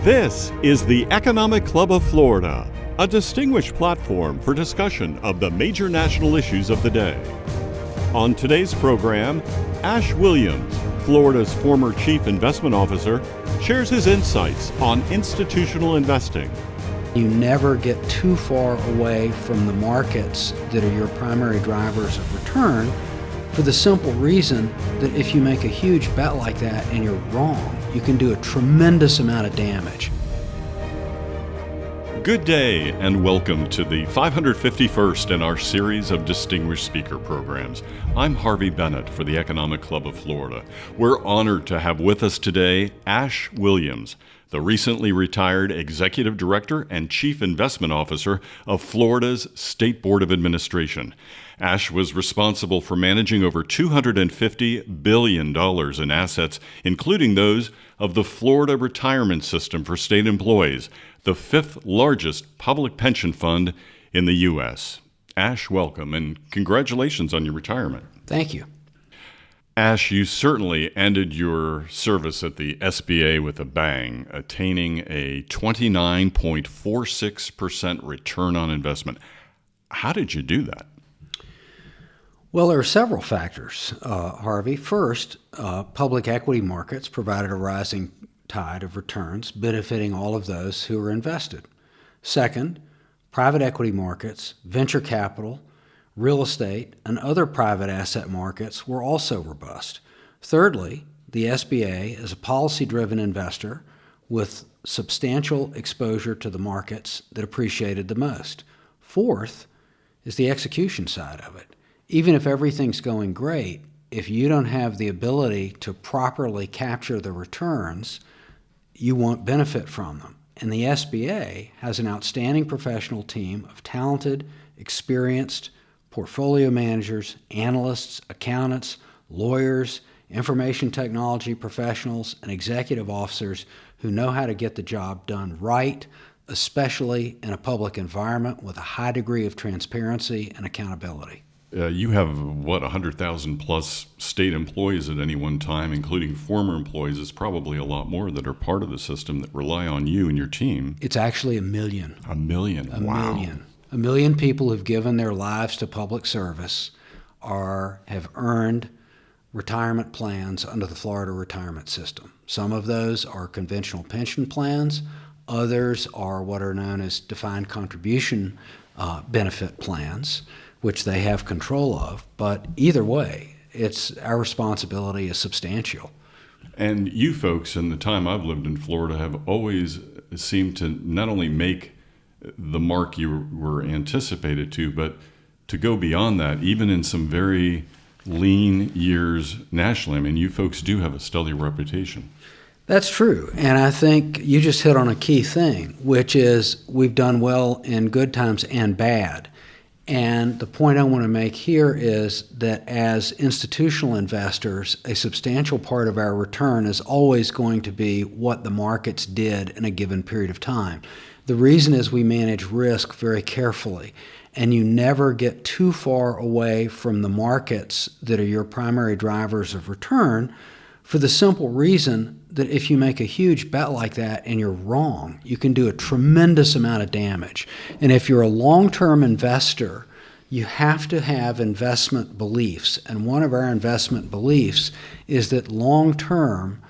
This is the Economic Club of Florida, a distinguished platform for discussion of the major national issues of the day. On today's program, Ash Williams, Florida's former Chief Investment Officer, shares his insights on institutional investing. You never get too far away from the markets that are your primary drivers of return, for the simple reason that if you make a huge bet like that and you're wrong, you can do a tremendous amount of damage. Good day and welcome to the 551st in our series of distinguished speaker programs. I'm Harvey Bennett for the Economic Club of Florida. We're honored to have with us today Ash Williams, the recently retired Executive Director and Chief Investment Officer of Florida's State Board of Administration. Ash was responsible for managing over $250 billion in assets, including those of the Florida Retirement System for State Employees, the fifth largest public pension fund in the U.S. Ash, welcome, and congratulations on your retirement. Thank you. Ash, you certainly ended your service at the SBA with a bang, attaining a 29.46% return on investment. How did you do that? Well, there are several factors, Harvey. First, public equity markets provided a rising tide of returns, benefiting all of those who are invested. Second, private equity markets, venture capital, real estate, and other private asset markets were also robust. Thirdly, the SBA is a policy-driven investor with substantial exposure to the markets that appreciated the most. Fourth is the execution side of it. Even if everything's going great, if you don't have the ability to properly capture the returns, you won't benefit from them. And the SBA has an outstanding professional team of talented, experienced portfolio managers, analysts, accountants, lawyers, information technology professionals, and executive officers who know how to get the job done right, especially in a public environment with a high degree of transparency and accountability. You have, 100,000 plus state employees at any one time, including former employees. It's probably a lot more that are part of the system that rely on you and your team. It's actually 1 million. 1 million? Wow. 1 million. 1 million people who've given their lives to public service have earned retirement plans under the Florida retirement system. Some of those are conventional pension plans. Others are what are known as defined contribution benefit plans, which they have control of. But either way, our responsibility is substantial. And you folks, in the time I've lived in Florida, have always seemed to not only make the mark you were anticipated to, but to go beyond that, even in some very lean years nationally. I mean, you folks do have a stellar reputation. That's true. And I think you just hit on a key thing, which is we've done well in good times and bad. And the point I want to make here is that as institutional investors, a substantial part of our return is always going to be what the markets did in a given period of time. The reason is we manage risk very carefully, and you never get too far away from the markets that are your primary drivers of return, for the simple reason that if you make a huge bet like that and you're wrong, you can do a tremendous amount of damage. And if you're a long-term investor, you have to have investment beliefs. And one of our investment beliefs is that long-term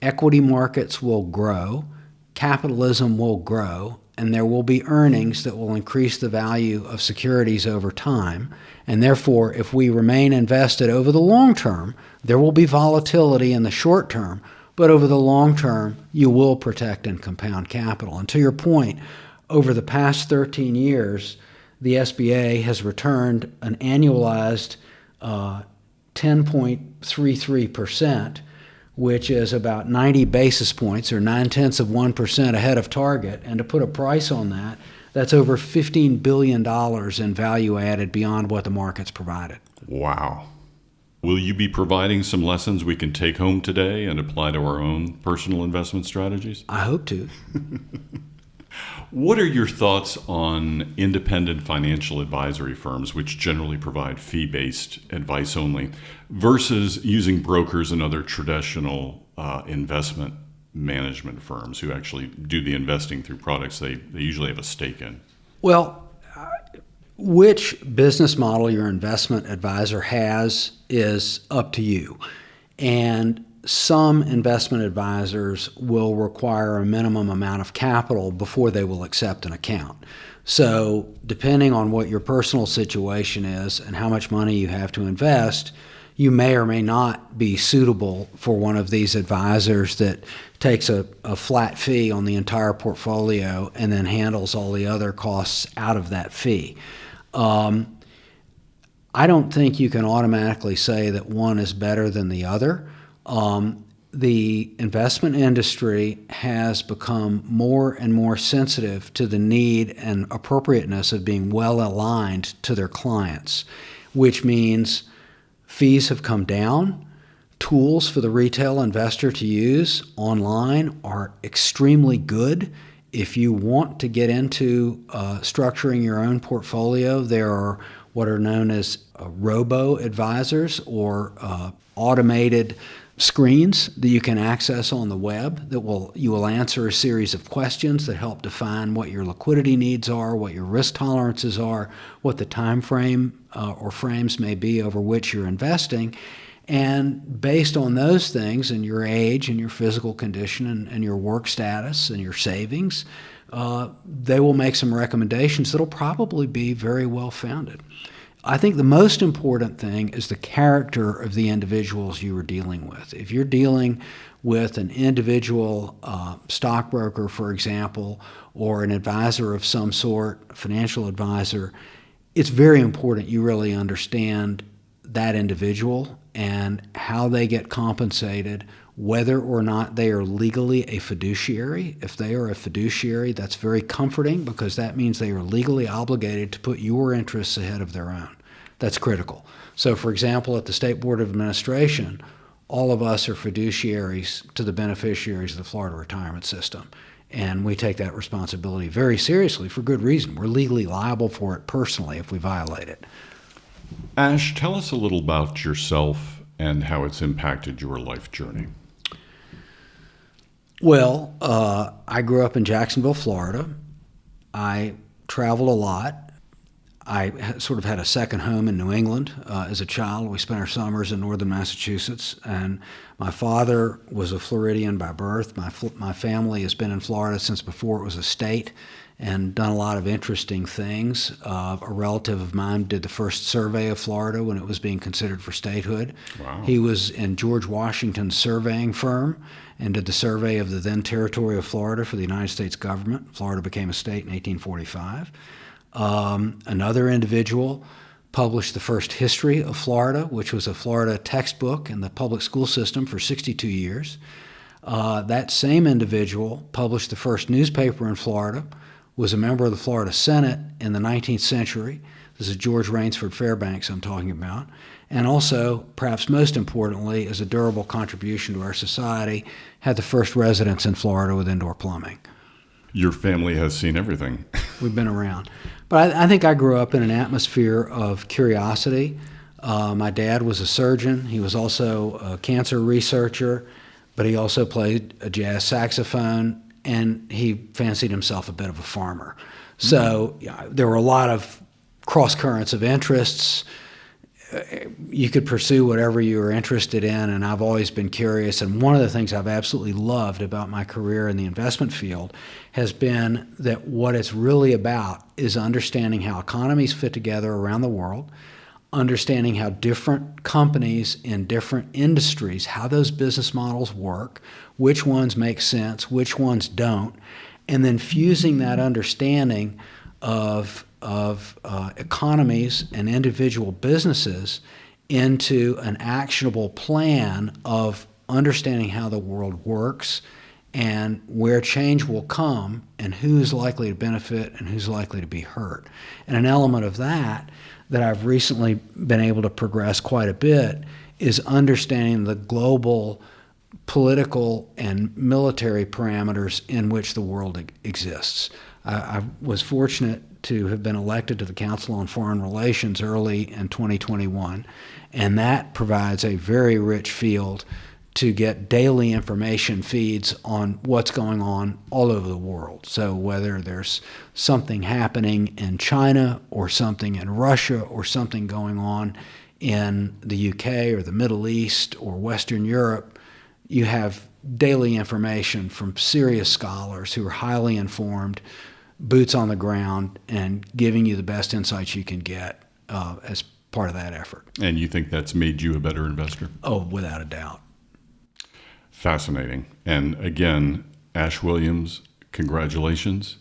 equity markets will grow, capitalism will grow, and there will be earnings that will increase the value of securities over time. And therefore, if we remain invested over the long term, there will be volatility in the short term, but over the long term, you will protect and compound capital. And to your point, over the past 13 years, the SBA has returned an annualized 10.33%, which is about 90 basis points, or 0.9% ahead of target. And to put a price on that, that's over $15 billion in value added beyond what the markets provided. Wow. Will you be providing some lessons we can take home today and apply to our own personal investment strategies? I hope to. What are your thoughts on independent financial advisory firms, which generally provide fee-based advice only, versus using brokers and other traditional investment management firms who actually do the investing through products they usually have a stake in? Well, which business model your investment advisor has is up to you. And some investment advisors will require a minimum amount of capital before they will accept an account. So depending on what your personal situation is and how much money you have to invest, you may or may not be suitable for one of these advisors that takes a flat fee on the entire portfolio and then handles all the other costs out of that fee. I don't think you can automatically say that one is better than the other. The investment industry has become more and more sensitive to the need and appropriateness of being well aligned to their clients, which means fees have come down. Tools for the retail investor to use online are extremely good. If you want to get into structuring your own portfolio, there are what are known as robo-advisors or automated screens that you can access on the web that you will answer a series of questions that help define what your liquidity needs are, what your risk tolerances are, what the time frame or frames may be over which you're investing. And based on those things and your age and your physical condition and your work status and your savings, they will make some recommendations that'll probably be very well founded. I think the most important thing is the character of the individuals you are dealing with. If you're dealing with an individual stockbroker, for example, or an advisor of some sort, a financial advisor, it's very important you really understand that individual and how they get compensated, whether or not they are legally a fiduciary. If they are a fiduciary, that's very comforting because that means they are legally obligated to put your interests ahead of their own. That's critical. So, for example, at the State Board of Administration, all of us are fiduciaries to the beneficiaries of the Florida retirement system. And we take that responsibility very seriously for good reason. We're legally liable for it personally if we violate it. Ash, tell us a little about yourself and how it's impacted your life journey. Well, I grew up in Jacksonville, Florida. I traveled a lot. I sort of had a second home in New England as a child. We spent our summers in northern Massachusetts, and my father was a Floridian by birth. My family has been in Florida since before it was a state and done a lot of interesting things. A relative of mine did the first survey of Florida when it was being considered for statehood. Wow. He was in George Washington's surveying firm and did the survey of the then territory of Florida for the United States government. Florida became a state in 1845. Another individual published the first history of Florida, which was a Florida textbook in the public school system for 62 years. That same individual published the first newspaper in Florida, was a member of the Florida Senate in the 19th century. This is George Rainsford Fairbanks I'm talking about. And also, perhaps most importantly, as a durable contribution to our society, had the first residence in Florida with indoor plumbing. Your family has seen everything. We've been around. But I think I grew up in an atmosphere of curiosity. My dad was a surgeon. He was also a cancer researcher, but he also played a jazz saxophone, and he fancied himself a bit of a farmer. So there were a lot of cross currents of interests. You could pursue whatever you were interested in, and I've always been curious. And one of the things I've absolutely loved about my career in the investment field has been that what it's really about is understanding how economies fit together around the world, understanding how different companies in different industries, how those business models work, which ones make sense, which ones don't, and then fusing that understanding of economies and individual businesses into an actionable plan of understanding how the world works and where change will come and who's likely to benefit and who's likely to be hurt. And an element of that I've recently been able to progress quite a bit is understanding the global political and military parameters in which the world exists. I was fortunate to have been elected to the Council on Foreign Relations early in 2021, and that provides a very rich field to get daily information feeds on what's going on all over the world. So whether there's something happening in China or something in Russia or something going on in the UK or the Middle East or Western Europe, you have daily information from serious scholars who are highly informed, boots on the ground, and giving you the best insights you can get as part of that effort. And you think that's made you a better investor? Oh, without a doubt. Fascinating. And again, Ash Williams, congratulations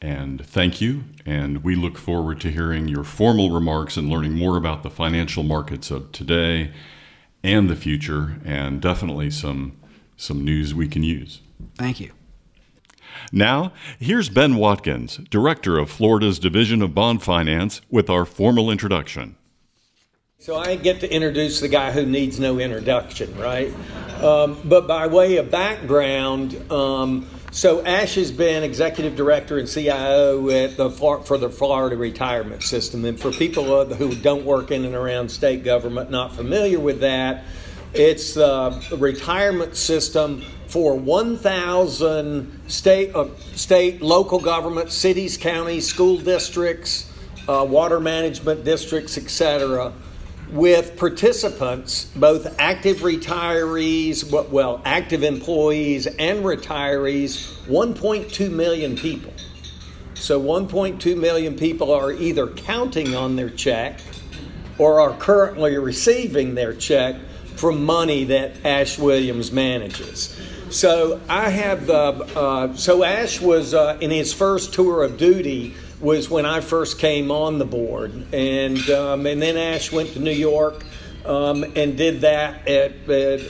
and thank you. And we look forward to hearing your formal remarks and learning more about the financial markets of today and the future, and definitely some news we can use. Thank you. Now, here's Ben Watkins, Director of Florida's Division of Bond Finance, with our formal introduction. So I get to introduce the guy who needs no introduction, right? But by way of background, so Ash has been Executive Director and CIO for the Florida retirement system. And for people who don't work in and around state government, not familiar with that, it's the retirement system for 1,000 state, local governments, cities, counties, school districts, water management districts, etc., with participants, both active retirees, active employees and retirees, 1.2 million people. So 1.2 million people are either counting on their check or are currently receiving their check from money that Ash Williams manages. So Ash was in his first tour of duty was when I first came on the board, and then Ash went to New York and did that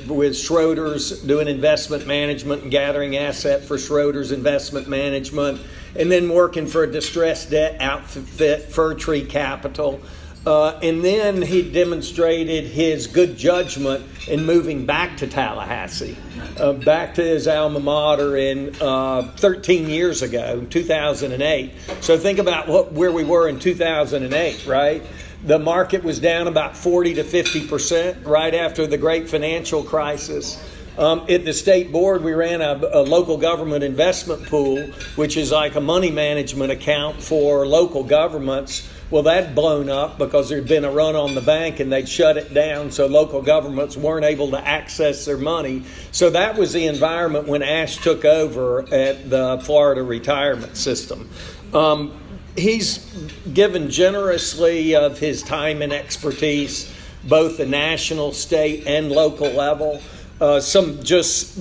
with Schroeder's, doing investment management and gathering asset for Schroeder's investment management, and then working for a distressed debt outfit, Fir Tree Capital. And then he demonstrated his good judgment in moving back to Tallahassee, back to his alma mater in 13 years ago, 2008. So think about where we were in 2008, right? The market was down about 40 to 50% right after the great financial crisis. At the state board, we ran a local government investment pool, which is like a money management account for local governments. Well, that blown up because there'd been a run on the bank and they'd shut it down, so local governments weren't able to access their money. So that was the environment when Ash took over at the Florida retirement system. He's given generously of his time and expertise, both the national, state, and local level. Some just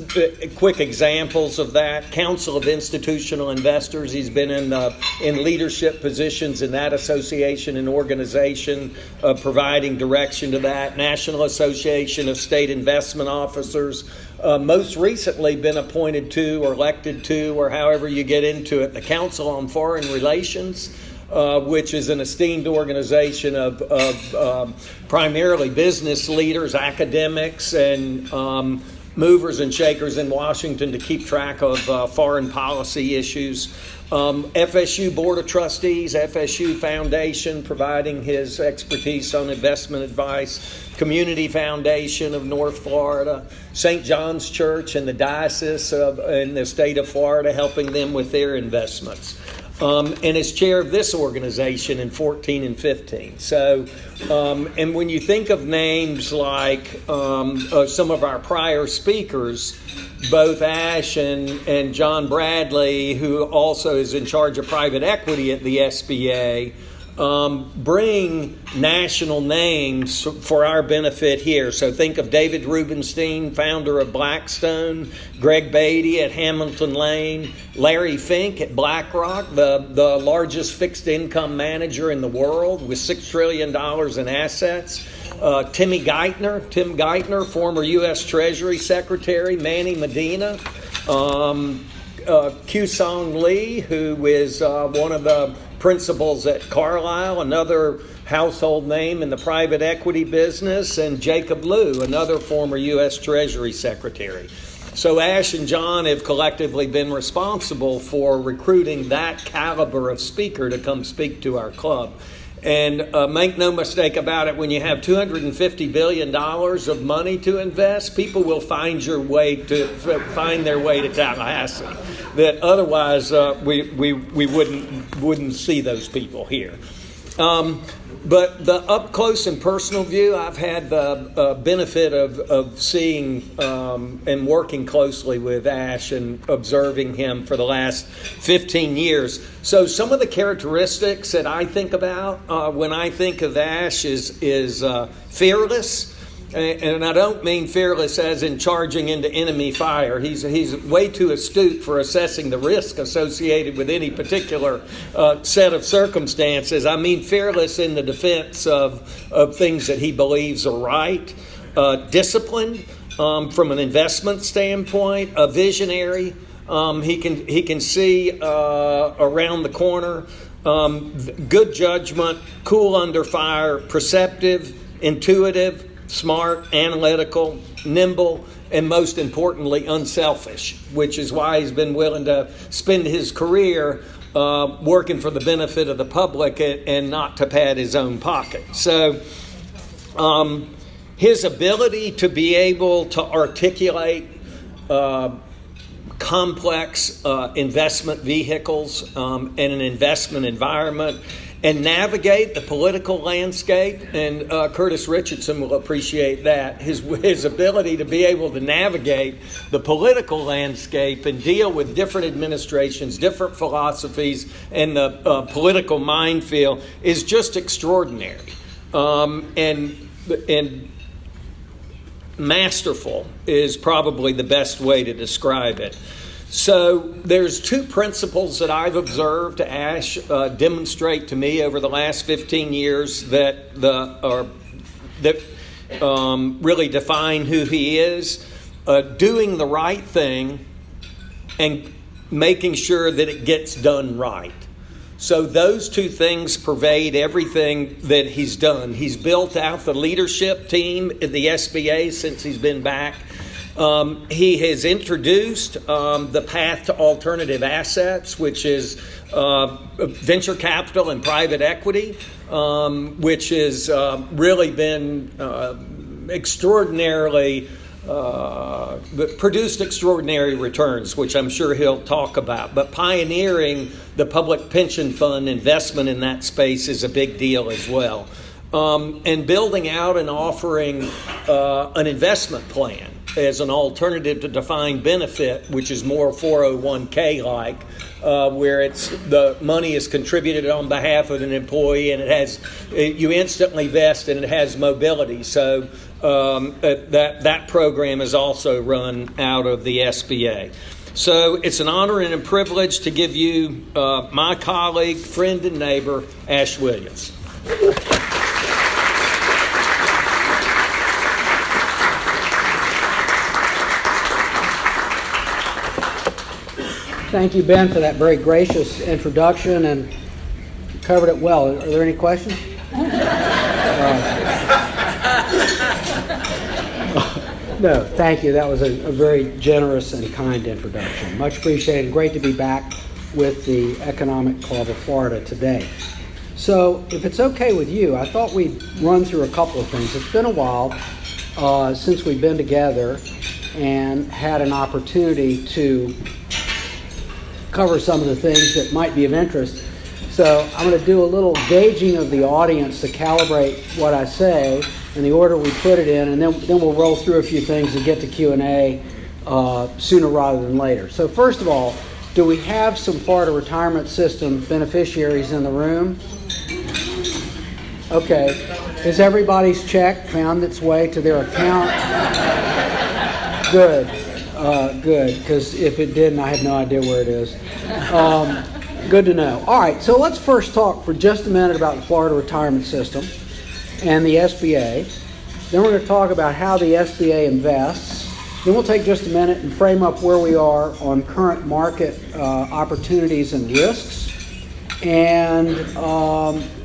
quick examples of that. Council of Institutional Investors. He's been in leadership positions in that association and organization, providing direction to that. National Association of State Investment Officers. Most recently been appointed to or elected to, or however you get into it, the Council on Foreign Relations, which is an esteemed organization of primarily business leaders, academics, and movers and shakers in Washington to keep track of foreign policy issues. FSU Board of Trustees, FSU Foundation, providing his expertise on investment advice. Community Foundation of North Florida. St. John's Church and the Diocese in the state of Florida, helping them with their investments. And as chair of this organization in 14 and 15. So, and when you think of names like some of our prior speakers, both Ash and John Bradley, who also is in charge of private equity at the SBA, bring national names for our benefit here. So think of David Rubenstein, founder of Blackstone, Greg Beatty at Hamilton Lane, Larry Fink at BlackRock, the largest fixed income manager in the world with $6 trillion in assets. Tim Geithner, former U.S. Treasury Secretary, Manny Medina, Q-Song Lee, who is one of the principals at Carlyle, another household name in the private equity business, and Jacob Lew, another former U.S. Treasury Secretary. So Ash and John have collectively been responsible for recruiting that caliber of speaker to come speak to our club. And make no mistake about it, when you have $250 billion of money to invest, people will find their way to Tallahassee. That otherwise we wouldn't see those people here. But the up close and personal view, I've had the benefit of seeing and working closely with Ash and observing him for the last 15 years. So some of the characteristics that I think about when I think of Ash is fearless. And I don't mean fearless as in charging into enemy fire. He's way too astute for assessing the risk associated with any particular set of circumstances. I mean fearless in the defense of things that he believes are right. Disciplined from an investment standpoint. A visionary. He can see around the corner. Good judgment. Cool under fire. Perceptive. Intuitive. Smart, analytical, nimble, and most importantly, unselfish, which is why he's been willing to spend his career working for the benefit of the public and not to pad his own pocket. So his ability to be able to articulate complex investment vehicles and an investment environment and navigate the political landscape, and Curtis Richardson will appreciate that. His ability to be able to navigate the political landscape and deal with different administrations, different philosophies, and the political minefield is just extraordinary. And masterful is probably the best way to describe it. So there's two principles that I've observed Ash demonstrate to me over the last 15 years that really define who he is. Doing the right thing and making sure that it gets done right. So those two things pervade everything that he's done. He's built out the leadership team at the SBA since he's been back. He has introduced the path to alternative assets, which is venture capital and private equity, which has really been extraordinarily produced extraordinary returns, which I'm sure he'll talk about. But pioneering the public pension fund investment in that space is a big deal as well. And building out and offering an investment plan as an alternative to defined benefit, which is more 401k-like, where it's the money is contributed on behalf of an employee and you instantly vest and it has mobility. So that program is also run out of the SBA. So it's an honor and a privilege to give you my colleague, friend, and neighbor, Ash Williams. Thank you, Ben, for that very gracious introduction, and you covered it well. Are there any questions? No, thank you. That was a very generous and kind introduction. Much appreciated. Great to be back with the Economic Club of Florida today. So, if it's okay with you, I thought we'd run through a couple of things. It's been a while since we've been together and had an opportunity to cover some of the things that might be of interest. So I'm going to do a little gauging of the audience to calibrate what I say in the order we put it in, and then we'll roll through a few things and get to Q&A sooner rather than later. So first of all, do we have some Florida Retirement System beneficiaries in the room? Okay. Has everybody's check found its way to their account? Good. Good, because if it didn't, I have no idea where it is. Good to know. All right, so let's first talk for just a minute about the Florida Retirement System and the SBA. Then we're going to talk about how the SBA invests. Then we'll take just a minute and frame up where we are on current market opportunities and risks, and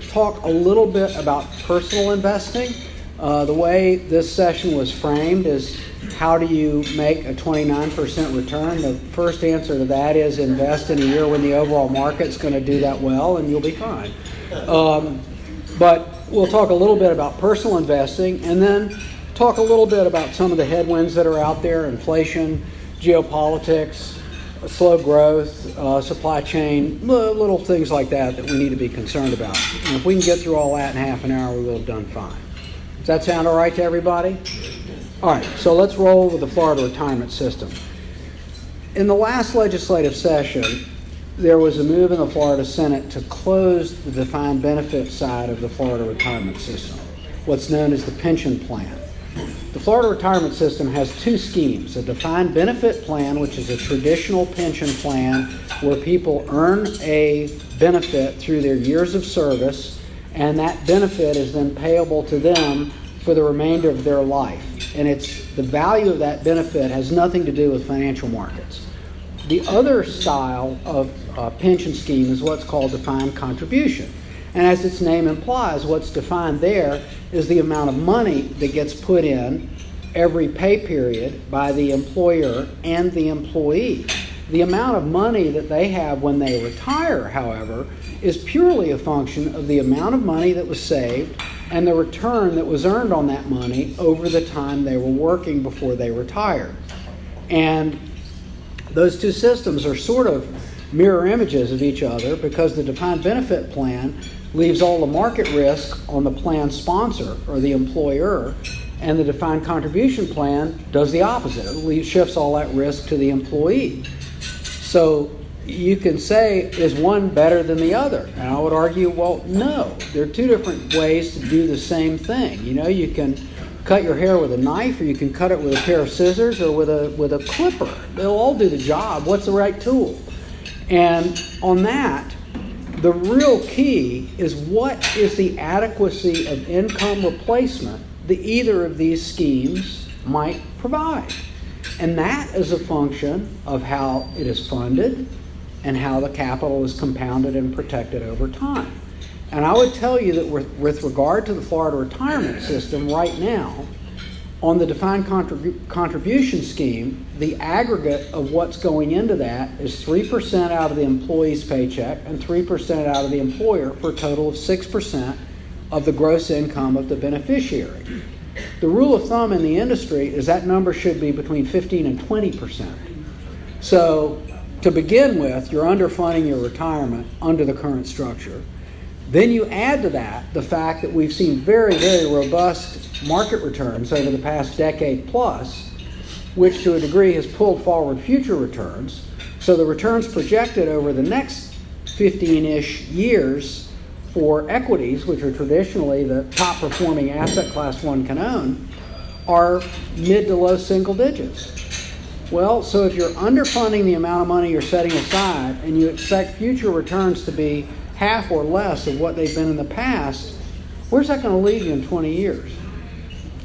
talk a little bit about personal investing. The way this session was framed is, how do you make a 29% return? The first answer to that is invest in a year when the overall market's going to do that well, and you'll be fine. But we'll talk a little bit about personal investing and then talk a little bit about some of the headwinds that are out there: inflation, geopolitics, slow growth, supply chain, little things like that we need to be concerned about. And if we can get through all that in half an hour, we will have done fine. Does that sound all right to everybody? All right, so let's roll with the Florida retirement system. In the last legislative session, there was a move in the Florida Senate to close the defined benefit side of the Florida retirement system, what's known as the pension plan. The Florida retirement system has two schemes: a defined benefit plan, which is a traditional pension plan where people earn a benefit through their years of service, and that benefit is then payable to them for the remainder of their life. And the value of that benefit has nothing to do with financial markets. The other style of pension scheme is what's called defined contribution. And as its name implies, what's defined there is the amount of money that gets put in every pay period by the employer and the employee. The amount of money that they have when they retire, however, is purely a function of the amount of money that was saved and the return that was earned on that money over the time they were working before they retired. And those two systems are sort of mirror images of each other, because the defined benefit plan leaves all the market risk on the plan sponsor or the employer, and the defined contribution plan does the opposite. It shifts all that risk to the employee. So you can say, is one better than the other? And I would argue, well, no. There are two different ways to do the same thing. You know, you can cut your hair with a knife, or you can cut it with a pair of scissors or with a clipper. They'll all do the job. What's the right tool? And on that, the real key is, what is the adequacy of income replacement that either of these schemes might provide? And that is a function of how it is funded and how the capital is compounded and protected over time. And I would tell you that with regard to the Florida retirement system right now, on the defined contribution scheme, the aggregate of what's going into that is 3% out of the employee's paycheck and 3% out of the employer, for a total of 6% of the gross income of the beneficiary. The rule of thumb in the industry is that number should be between 15 and 20%. So to begin with, you're underfunding your retirement under the current structure. Then you add to that the fact that we've seen very, very robust market returns over the past decade plus, which to a degree has pulled forward future returns. So the returns projected over the next 15-ish years for equities, which are traditionally the top performing asset class one can own, are mid to low single digits. Well, so if you're underfunding the amount of money you're setting aside and you expect future returns to be half or less of what they've been in the past, where's that going to leave you in 20 years?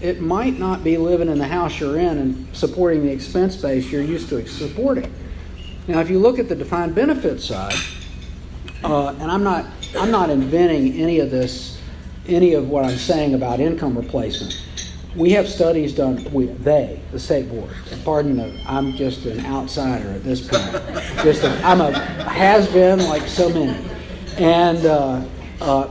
It might not be living in the house you're in and supporting the expense base you're used to supporting. Now, if you look at the defined benefit side, and I'm not inventing any of what I'm saying about income replacement. We have studies done. The state board. Pardon, I'm just an outsider at this point. I'm a has-been like so many. And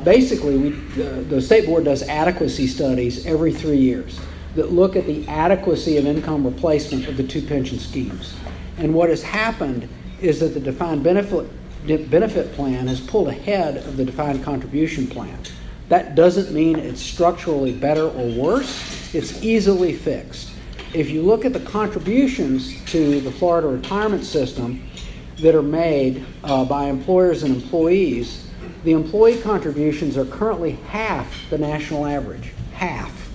basically, the state board does adequacy studies every 3 years that look at the adequacy of income replacement of the two pension schemes. And what has happened is that the defined benefit plan has pulled ahead of the defined contribution plan. That doesn't mean it's structurally better or worse. It's easily fixed. If you look at the contributions to the Florida retirement system that are made by employers and employees, the employee contributions are currently half the national average. Half.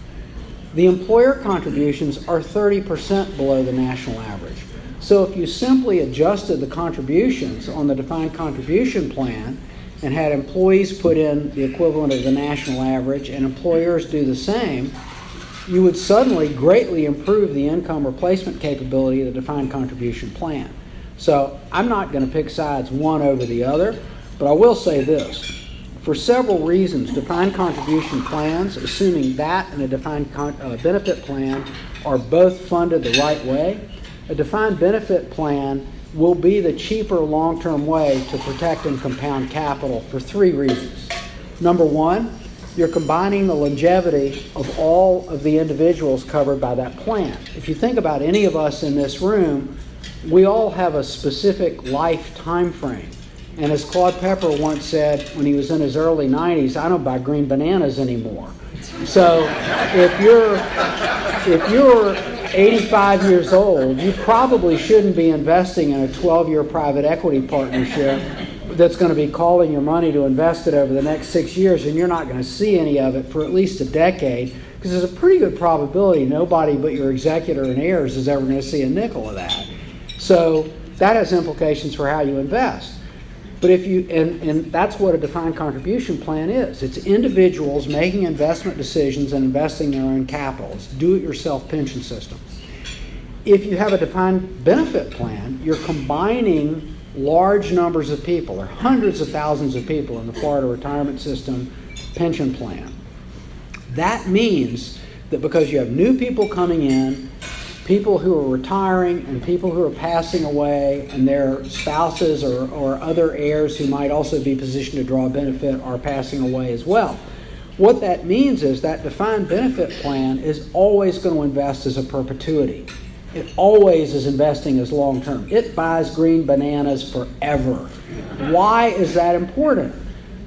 The employer contributions are 30% below the national average. So if you simply adjusted the contributions on the defined contribution plan and had employees put in the equivalent of the national average and employers do the same, you would suddenly greatly improve the income replacement capability of the defined contribution plan. So I'm not going to pick sides one over the other, but I will say this. For several reasons, defined contribution plans, assuming that and a defined benefit plan are both funded the right way, a defined benefit plan will be the cheaper long-term way to protect and compound capital for three reasons. Number one, you're combining the longevity of all of the individuals covered by that plan. If you think about any of us in this room, we all have a specific life time frame. And as Claude Pepper once said when he was in his early 90s, I don't buy green bananas anymore. So if you're 85 years old, you probably shouldn't be investing in a 12-year private equity partnership that's going to be calling your money to invest it over the next 6 years, and you're not going to see any of it for at least a decade, because there's a pretty good probability nobody but your executor and heirs is ever going to see a nickel of that. So that has implications for how you invest. But if you, and that's what a defined contribution plan is. It's individuals making investment decisions and investing their own capital. It's do-it-yourself pension system. If you have a defined benefit plan, you're combining large numbers of people. There are hundreds of thousands of people in the Florida retirement system pension plan. That means that because you have new people coming in, people who are retiring and people who are passing away, and their spouses or other heirs who might also be positioned to draw a benefit are passing away as well. What that means is that defined benefit plan is always going to invest as a perpetuity. It always is investing as long-term. It buys green bananas forever. Why is that important?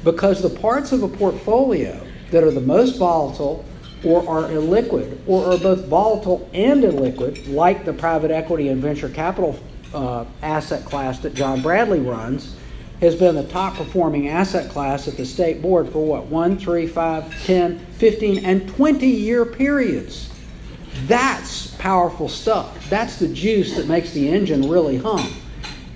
Because the parts of a portfolio that are the most volatile or are illiquid, or are both volatile and illiquid, like the private equity and venture capital asset class that John Bradley runs, has been the top performing asset class at the state board for what, 1, 3, 5, 10, 15, and 20-year periods. That's powerful stuff. That's the juice that makes the engine really hum.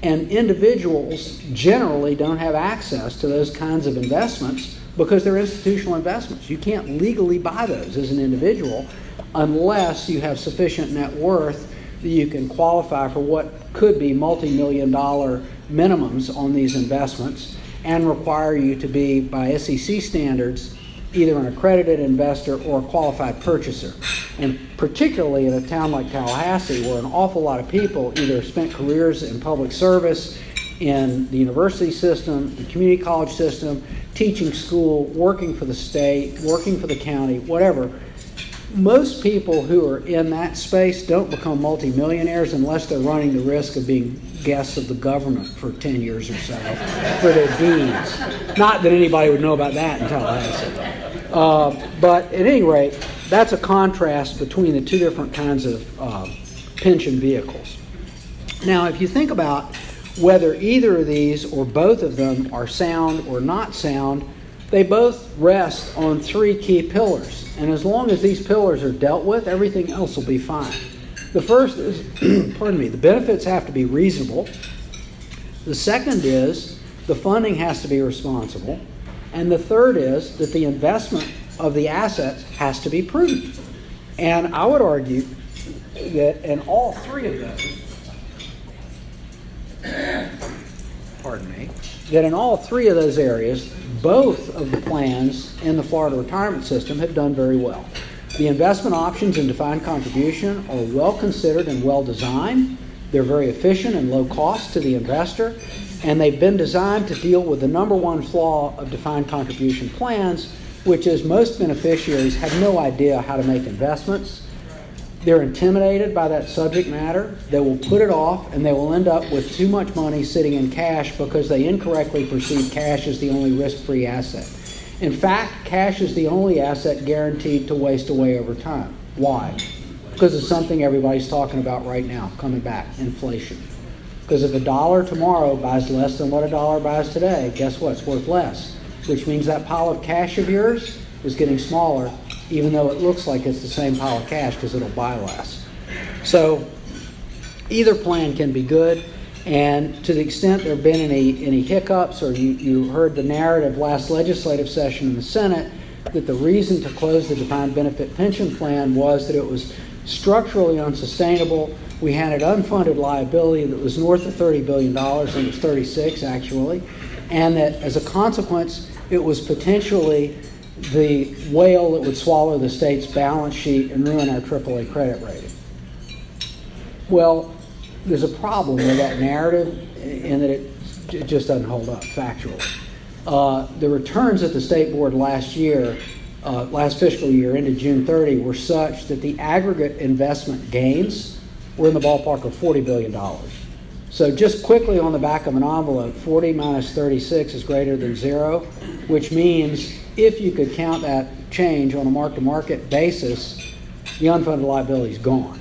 And individuals generally don't have access to those kinds of investments because they're institutional investments. You can't legally buy those as an individual unless you have sufficient net worth that you can qualify for what could be multi-million-dollar minimums on these investments and require you to be, by SEC standards, either an accredited investor or a qualified purchaser. And particularly in a town like Tallahassee, where an awful lot of people either spent careers in public service, in the university system, the community college system, teaching school, working for the state, working for the county, whatever. Most people who are in that space don't become multimillionaires unless they're running the risk of being guests of the government for 10 years or so for their deeds. Not that anybody would know about that in Tallahassee. But at any rate, that's a contrast between the two different kinds of pension vehicles. Now, if you think about whether either of these or both of them are sound or not sound, they both rest on three key pillars. And as long as these pillars are dealt with, everything else will be fine. The first is, the benefits have to be reasonable. The second is the funding has to be responsible. And the third is that the investment of the assets has to be prudent. And I would argue that in all three of those, that in all three of those areas, both of the plans in the Florida retirement system have done very well. The investment options in defined contribution are well considered and well designed. They're very efficient and low cost to the investor, and they've been designed to deal with the number one flaw of defined contribution plans, which is most beneficiaries have no idea how to make investments. They're intimidated by that subject matter. They will put it off, and they will end up with too much money sitting in cash because they incorrectly perceive cash as the only risk-free asset. In fact, cash is the only asset guaranteed to waste away over time. Why? Because it's something everybody's talking about right now, coming back, inflation. Because if $1 tomorrow buys less than what $1 buys today, guess what? It's worth less, which means that pile of cash of yours is getting smaller, even though it looks like it's the same pile of cash because it'll buy less. So either plan can be good, and to the extent there have been any hiccups, or you heard the narrative last legislative session in the Senate that the reason to close the defined benefit pension plan was that it was structurally unsustainable. We had an unfunded liability that was north of $30 billion, and it was 36 actually, and that as a consequence it was potentially the whale that would swallow the state's balance sheet and ruin our AAA credit rating. Well, there's a problem with that narrative in that it just doesn't hold up factually. The returns at the state board last fiscal year into June 30 were such that the aggregate investment gains were in the ballpark of $40 billion. So just quickly on the back of an envelope, 40 minus 36 is greater than 0, which means if you could count that change on a mark-to-market basis, the unfunded liability is gone.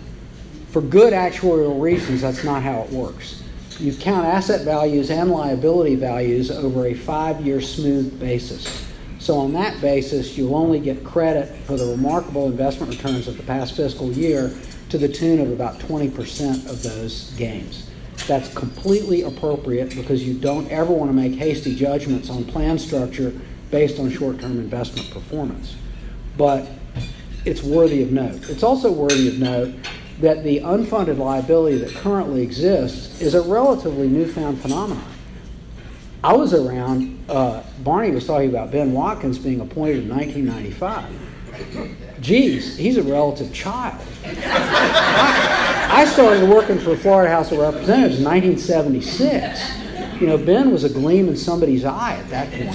For good actuarial reasons, that's not how it works. You count asset values and liability values over a 5-year smooth basis. So on that basis, you'll only get credit for the remarkable investment returns of the past fiscal year to the tune of about 20% of those gains. That's completely appropriate because you don't ever want to make hasty judgments on plan structure based on short-term investment performance. But it's worthy of note. It's also worthy of note that the unfunded liability that currently exists is a relatively newfound phenomenon. I was around, Barney was talking about Ben Watkins being appointed in 1995. Geez, he's a relative child. I started working for the Florida House of Representatives in 1976. You know, Ben was a gleam in somebody's eye at that point,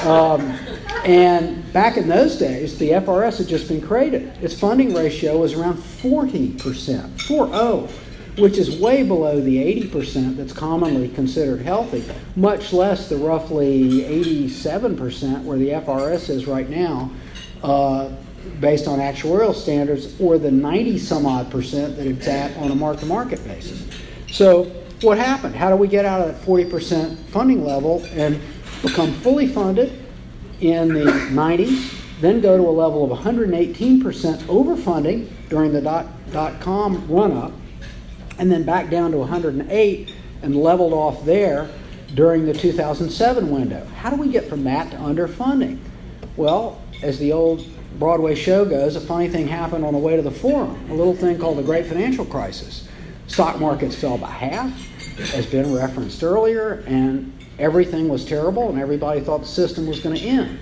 perhaps. And back in those days, the FRS had just been created. Its funding ratio was around 40%, 40, which is way below the 80% that's commonly considered healthy, much less the roughly 87% where the FRS is right now, based on actuarial standards, or the 90-some-odd% that it's at on a mark-to-market basis. So what happened? How do we get out of that 40% funding level and become fully funded in the 90s, then go to a level of 118% overfunding during the dot-com run-up, and then back down to 108 and leveled off there during the 2007 window? How do we get from that to underfunding? Well, as the old Broadway show goes, a funny thing happened on the way to the forum, a little thing called the Great Financial Crisis. Stock markets fell by half, as been referenced earlier, and everything was terrible and everybody thought the system was going to end.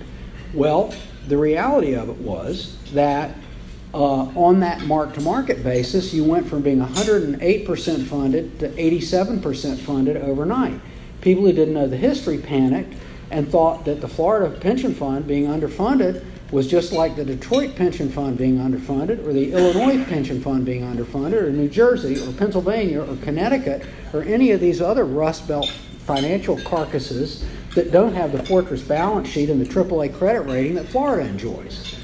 Well, the reality of it was that on that mark-to-market basis, you went from being 108% funded to 87% funded overnight. People who didn't know the history panicked and thought that the Florida pension fund being underfunded was just like the Detroit pension fund being underfunded, or the Illinois pension fund being underfunded, or New Jersey, or Pennsylvania, or Connecticut, or any of these other Rust Belt financial carcasses that don't have the fortress balance sheet and the AAA credit rating that Florida enjoys.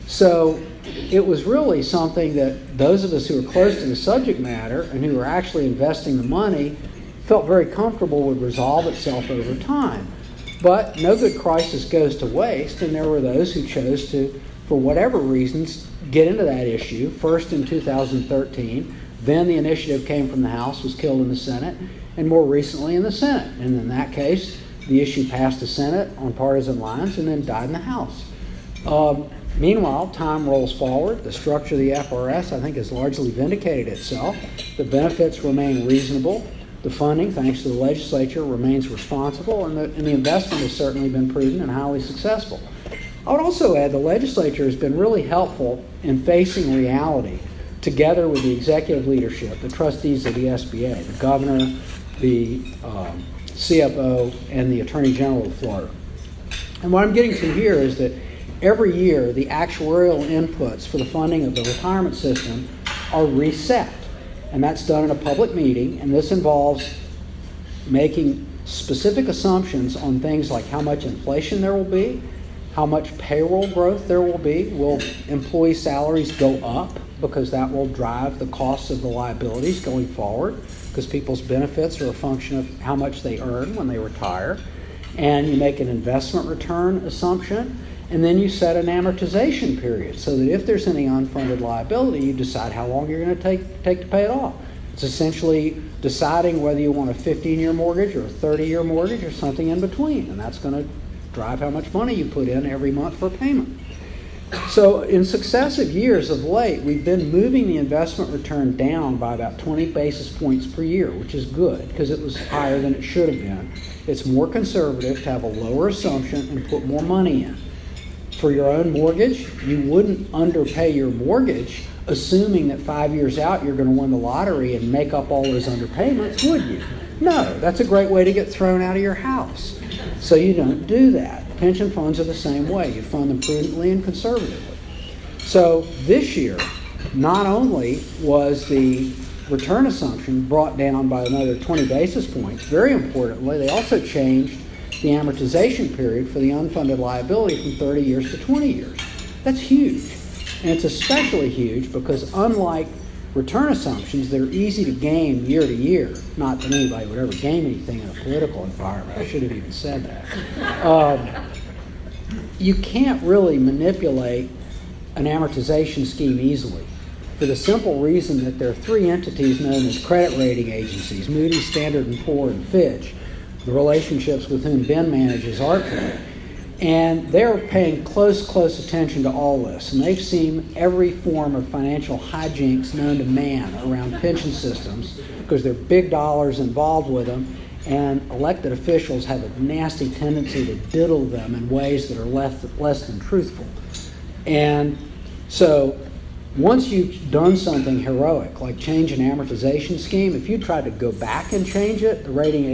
So it was really something that those of us who are close to the subject matter and who are actually investing the money felt very comfortable would resolve itself over time. But no good crisis goes to waste, and there were those who chose to, for whatever reasons, get into that issue, first in 2013, then the initiative came from the House, was killed in the Senate, and more recently in the Senate. And in that case, the issue passed the Senate on partisan lines and then died in the House. Meanwhile, time rolls forward. The structure of the FRS, I think, has largely vindicated itself. The benefits remain reasonable. The funding, thanks to the legislature, remains responsible, and the investment has certainly been prudent and highly successful. I would also add the legislature has been really helpful in facing reality together with the executive leadership, the trustees of the SBA, the governor, the CFO, and the Attorney General of Florida. And what I'm getting to here is that every year the actuarial inputs for the funding of the retirement system are reset. And that's done in a public meeting, and this involves making specific assumptions on things like how much inflation there will be, how much payroll growth there will be. Will employee salaries go up because that will drive the costs of the liabilities going forward, because people's benefits are a function of how much they earn when they retire. And you make an investment return assumption, and then you set an amortization period so that if there's any unfunded liability, you decide how long you're going to take to pay it off. It's essentially deciding whether you want a 15-year mortgage or a 30-year mortgage or something in between, and that's going to drive how much money you put in every month for payment. So in successive years of late, we've been moving the investment return down by about 20 basis points per year, which is good because it was higher than it should have been. It's more conservative to have a lower assumption and put more money in. For your own mortgage, you wouldn't underpay your mortgage assuming that 5 years out you're going to win the lottery and make up all those underpayments, would you? No, that's a great way to get thrown out of your house. So you don't do that. Pension funds are the same way. You fund them prudently and conservatively. So this year, not only was the return assumption brought down by another 20 basis points, very importantly, they also changed the amortization period for the unfunded liability from 30 years to 20 years. That's huge. And it's especially huge because unlike return assumptions that are easy to game year to year, not that anybody would ever game anything in a political environment, I should have even said that, you can't really manipulate an amortization scheme easily for the simple reason that there are three entities known as credit rating agencies, Moody's, Standard & Poor's, and Fitch, the relationships with whom Ben manages artfully. And they're paying close attention to all this. And they've seen every form of financial hijinks known to man around pension systems because there are big dollars involved with them, and elected officials have a nasty tendency to diddle them in ways that are less than truthful. And so once you've done something heroic, like change an amortization scheme, if you tried to go back and change it, the rating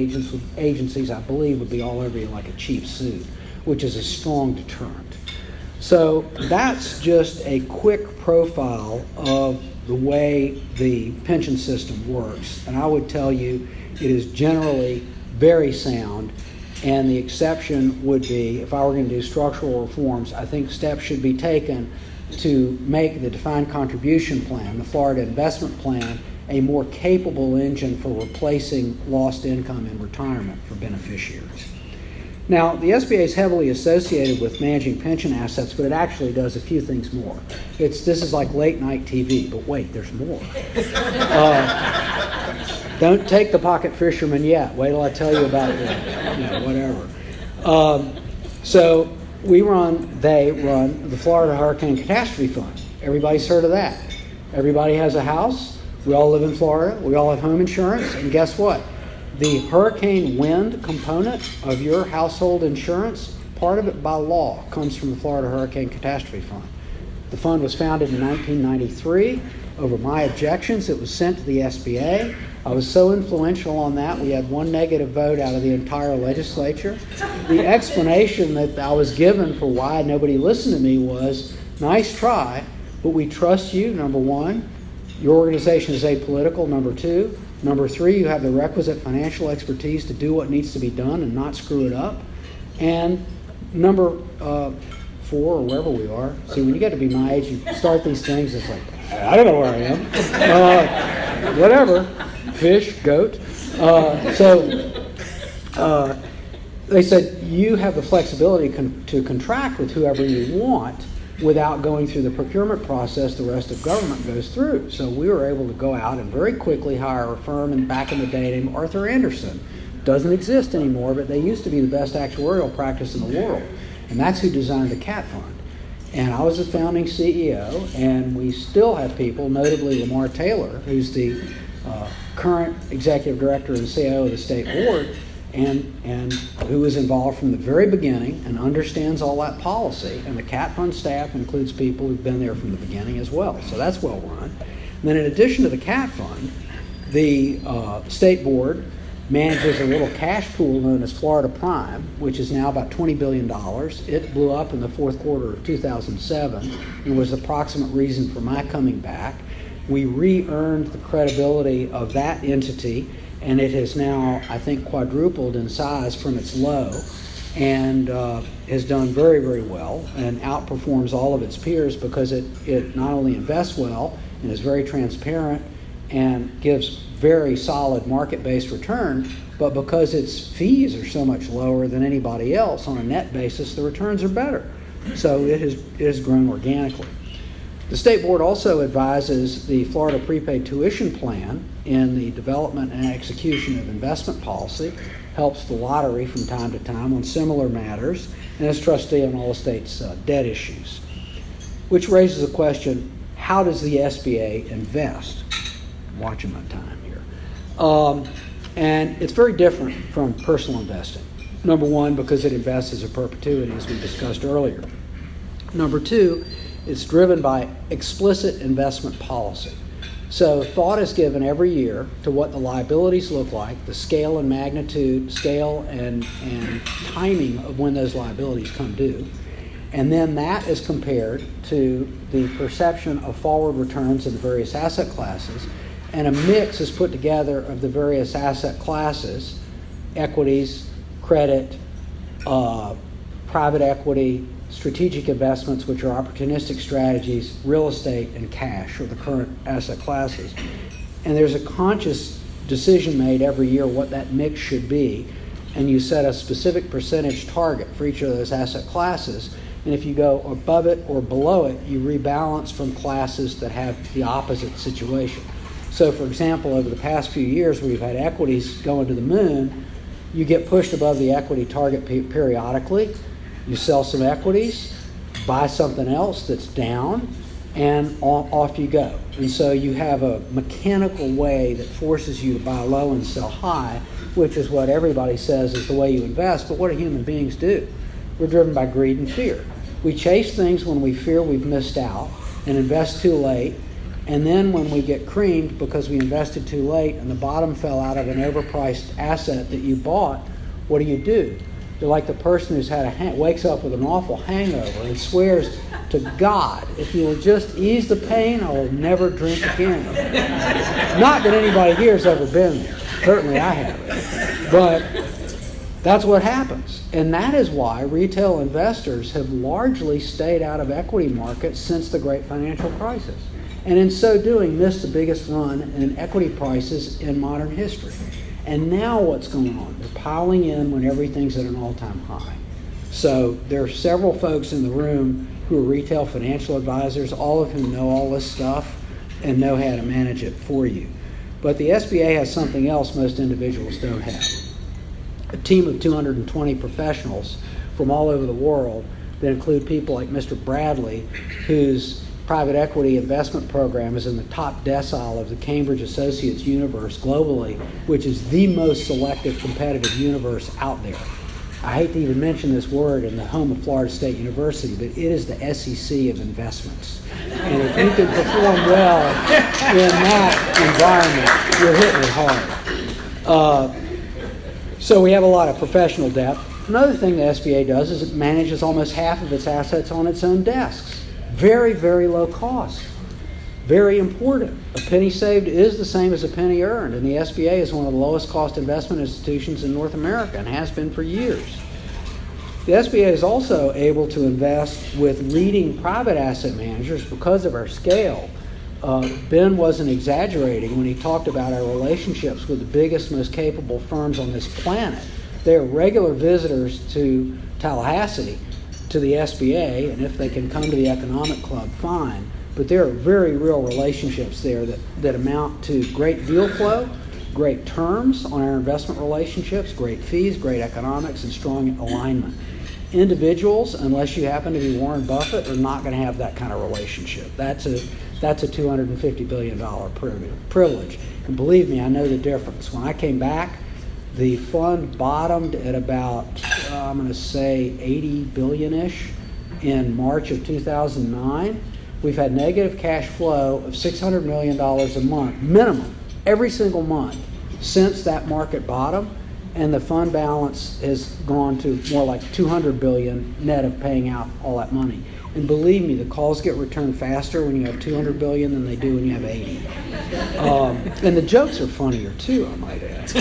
agencies, I believe, would be all over you like a cheap suit, which is a strong deterrent. So that's just a quick profile of the way the pension system works. And I would tell you it is generally very sound. And the exception would be, if I were going to do structural reforms, I think steps should be taken to make the defined contribution plan, the Florida investment plan, a more capable engine for replacing lost income in retirement for beneficiaries. Now, the SBA is heavily associated with managing pension assets, but it actually does a few things more. This is like late night TV, but wait, there's more. Don't take the pocket fisherman yet. Wait till I tell you about whatever. So they run the Florida Hurricane Catastrophe Fund. Everybody's heard of that. Everybody has a house. We all live in Florida. We all have home insurance. And guess what? The hurricane wind component of your household insurance, part of it by law, comes from the Florida Hurricane Catastrophe Fund. The fund was founded in 1993. Over my objections, it was sent to the SBA. I was so influential on that, we had one negative vote out of the entire legislature. The explanation that I was given for why nobody listened to me was, nice try, but we trust you, number one. Your organization is apolitical, number two. Number three, you have the requisite financial expertise to do what needs to be done and not screw it up. And number four, or wherever we are, see, when you get to be my age, you start these things, it's like, I don't know where I am. Whatever. Fish, goat. They said you have the flexibility to contract with whoever you want without going through the procurement process the rest of government goes through. So we were able to go out and very quickly hire a firm, and back in the day named Arthur Anderson. Doesn't exist anymore, but they used to be the best actuarial practice in the world. And that's who designed the CAT fund. And I was the founding CEO, and we still have people, notably Lamar Taylor, who's the current executive director and CIO of the state board, and who was involved from the very beginning and understands all that policy. And the CAT fund staff includes people who've been there from the beginning as well. So that's well run. And then in addition to the CAT fund, the state board manages a little cash pool known as Florida Prime, which is now about $20 billion. It blew up in the fourth quarter of 2007 and was the proximate reason for my coming back. We re-earned the credibility of that entity, and it has now, I think, quadrupled in size from its low, and has done very, very well and outperforms all of its peers because it not only invests well and is very transparent and gives very solid market-based return, but because its fees are so much lower than anybody else on a net basis, the returns are better. So it has grown organically. The state board also advises the Florida prepaid tuition plan in the development and execution of investment policy, helps the lottery from time to time on similar matters, and is trustee on all the state's debt issues. Which raises the question, how does the SBA invest? I'm watching my time here. And it's very different from personal investing. Number one, because it invests as a perpetuity, as we discussed earlier. Number two, It's driven by explicit investment policy. So thought is given every year to what the liabilities look like, the scale and magnitude, scale and timing of when those liabilities come due. And then that is compared to the perception of forward returns in the various asset classes. And a mix is put together of the various asset classes, equities, credit, private equity, strategic investments, which are opportunistic strategies, real estate, and cash are the current asset classes. And there's a conscious decision made every year what that mix should be, and you set a specific percentage target for each of those asset classes. And if you go above it or below it, you rebalance from classes that have the opposite situation. So, for example, over the past few years, where you've had equities going to the moon, you get pushed above the equity target periodically. You sell some equities, buy something else that's down, and off you go. And so you have a mechanical way that forces you to buy low and sell high, which is what everybody says is the way you invest. But what do human beings do? We're driven by greed and fear. We chase things when we fear we've missed out and invest too late. And then when we get creamed because we invested too late and the bottom fell out of an overpriced asset that you bought, what do? You're like the person who's had wakes up with an awful hangover and swears to God, if you will just ease the pain, I will never drink again. Not that anybody here has ever been there. Certainly I haven't. But that's what happens. And that is why retail investors have largely stayed out of equity markets since the great financial crisis. And in so doing, missed the biggest run in equity prices in modern history. And now what's going on? They're piling in when everything's at an all-time high. So there are several folks in the room who are retail financial advisors, all of whom know all this stuff and know how to manage it for you. But the SBA has something else most individuals don't have. A team of 220 professionals from all over the world that include people like Mr. Bradley, whose private equity investment program is in the top decile of the Cambridge Associates universe globally, which is the most selective competitive universe out there. I hate to even mention this word in the home of Florida State University, but it is the SEC of investments. And if you can perform well in that environment, you're hitting it hard. So we have a lot of professional depth. Another thing the SBA does is it manages almost half of its assets on its own desks. Very, very low cost. Very important. A penny saved is the same as a penny earned, and the SBA is one of the lowest cost investment institutions in North America and has been for years. The SBA is also able to invest with leading private asset managers because of our scale. Ben wasn't exaggerating when he talked about our relationships with the biggest, most capable firms on this planet. They are regular visitors to Tallahassee, to the SBA, and if they can come to the Economic Club, fine. But there are very real relationships there that amount to great deal flow, great terms on our investment relationships, great fees, great economics, and strong alignment. Individuals, unless you happen to be Warren Buffett, are not going to have that kind of relationship. That's a $250 billion privilege. And believe me, I know the difference. When I came back, the fund bottomed at about, I'm going to say 80 billion-ish in March of 2009. We've had negative cash flow of $600 million a month, minimum, every single month since that market bottom, and the fund balance has gone to more like 200 billion net of paying out all that money. And believe me, the calls get returned faster when you have 200 billion than they do when you have 80. And the jokes are funnier too, I might add.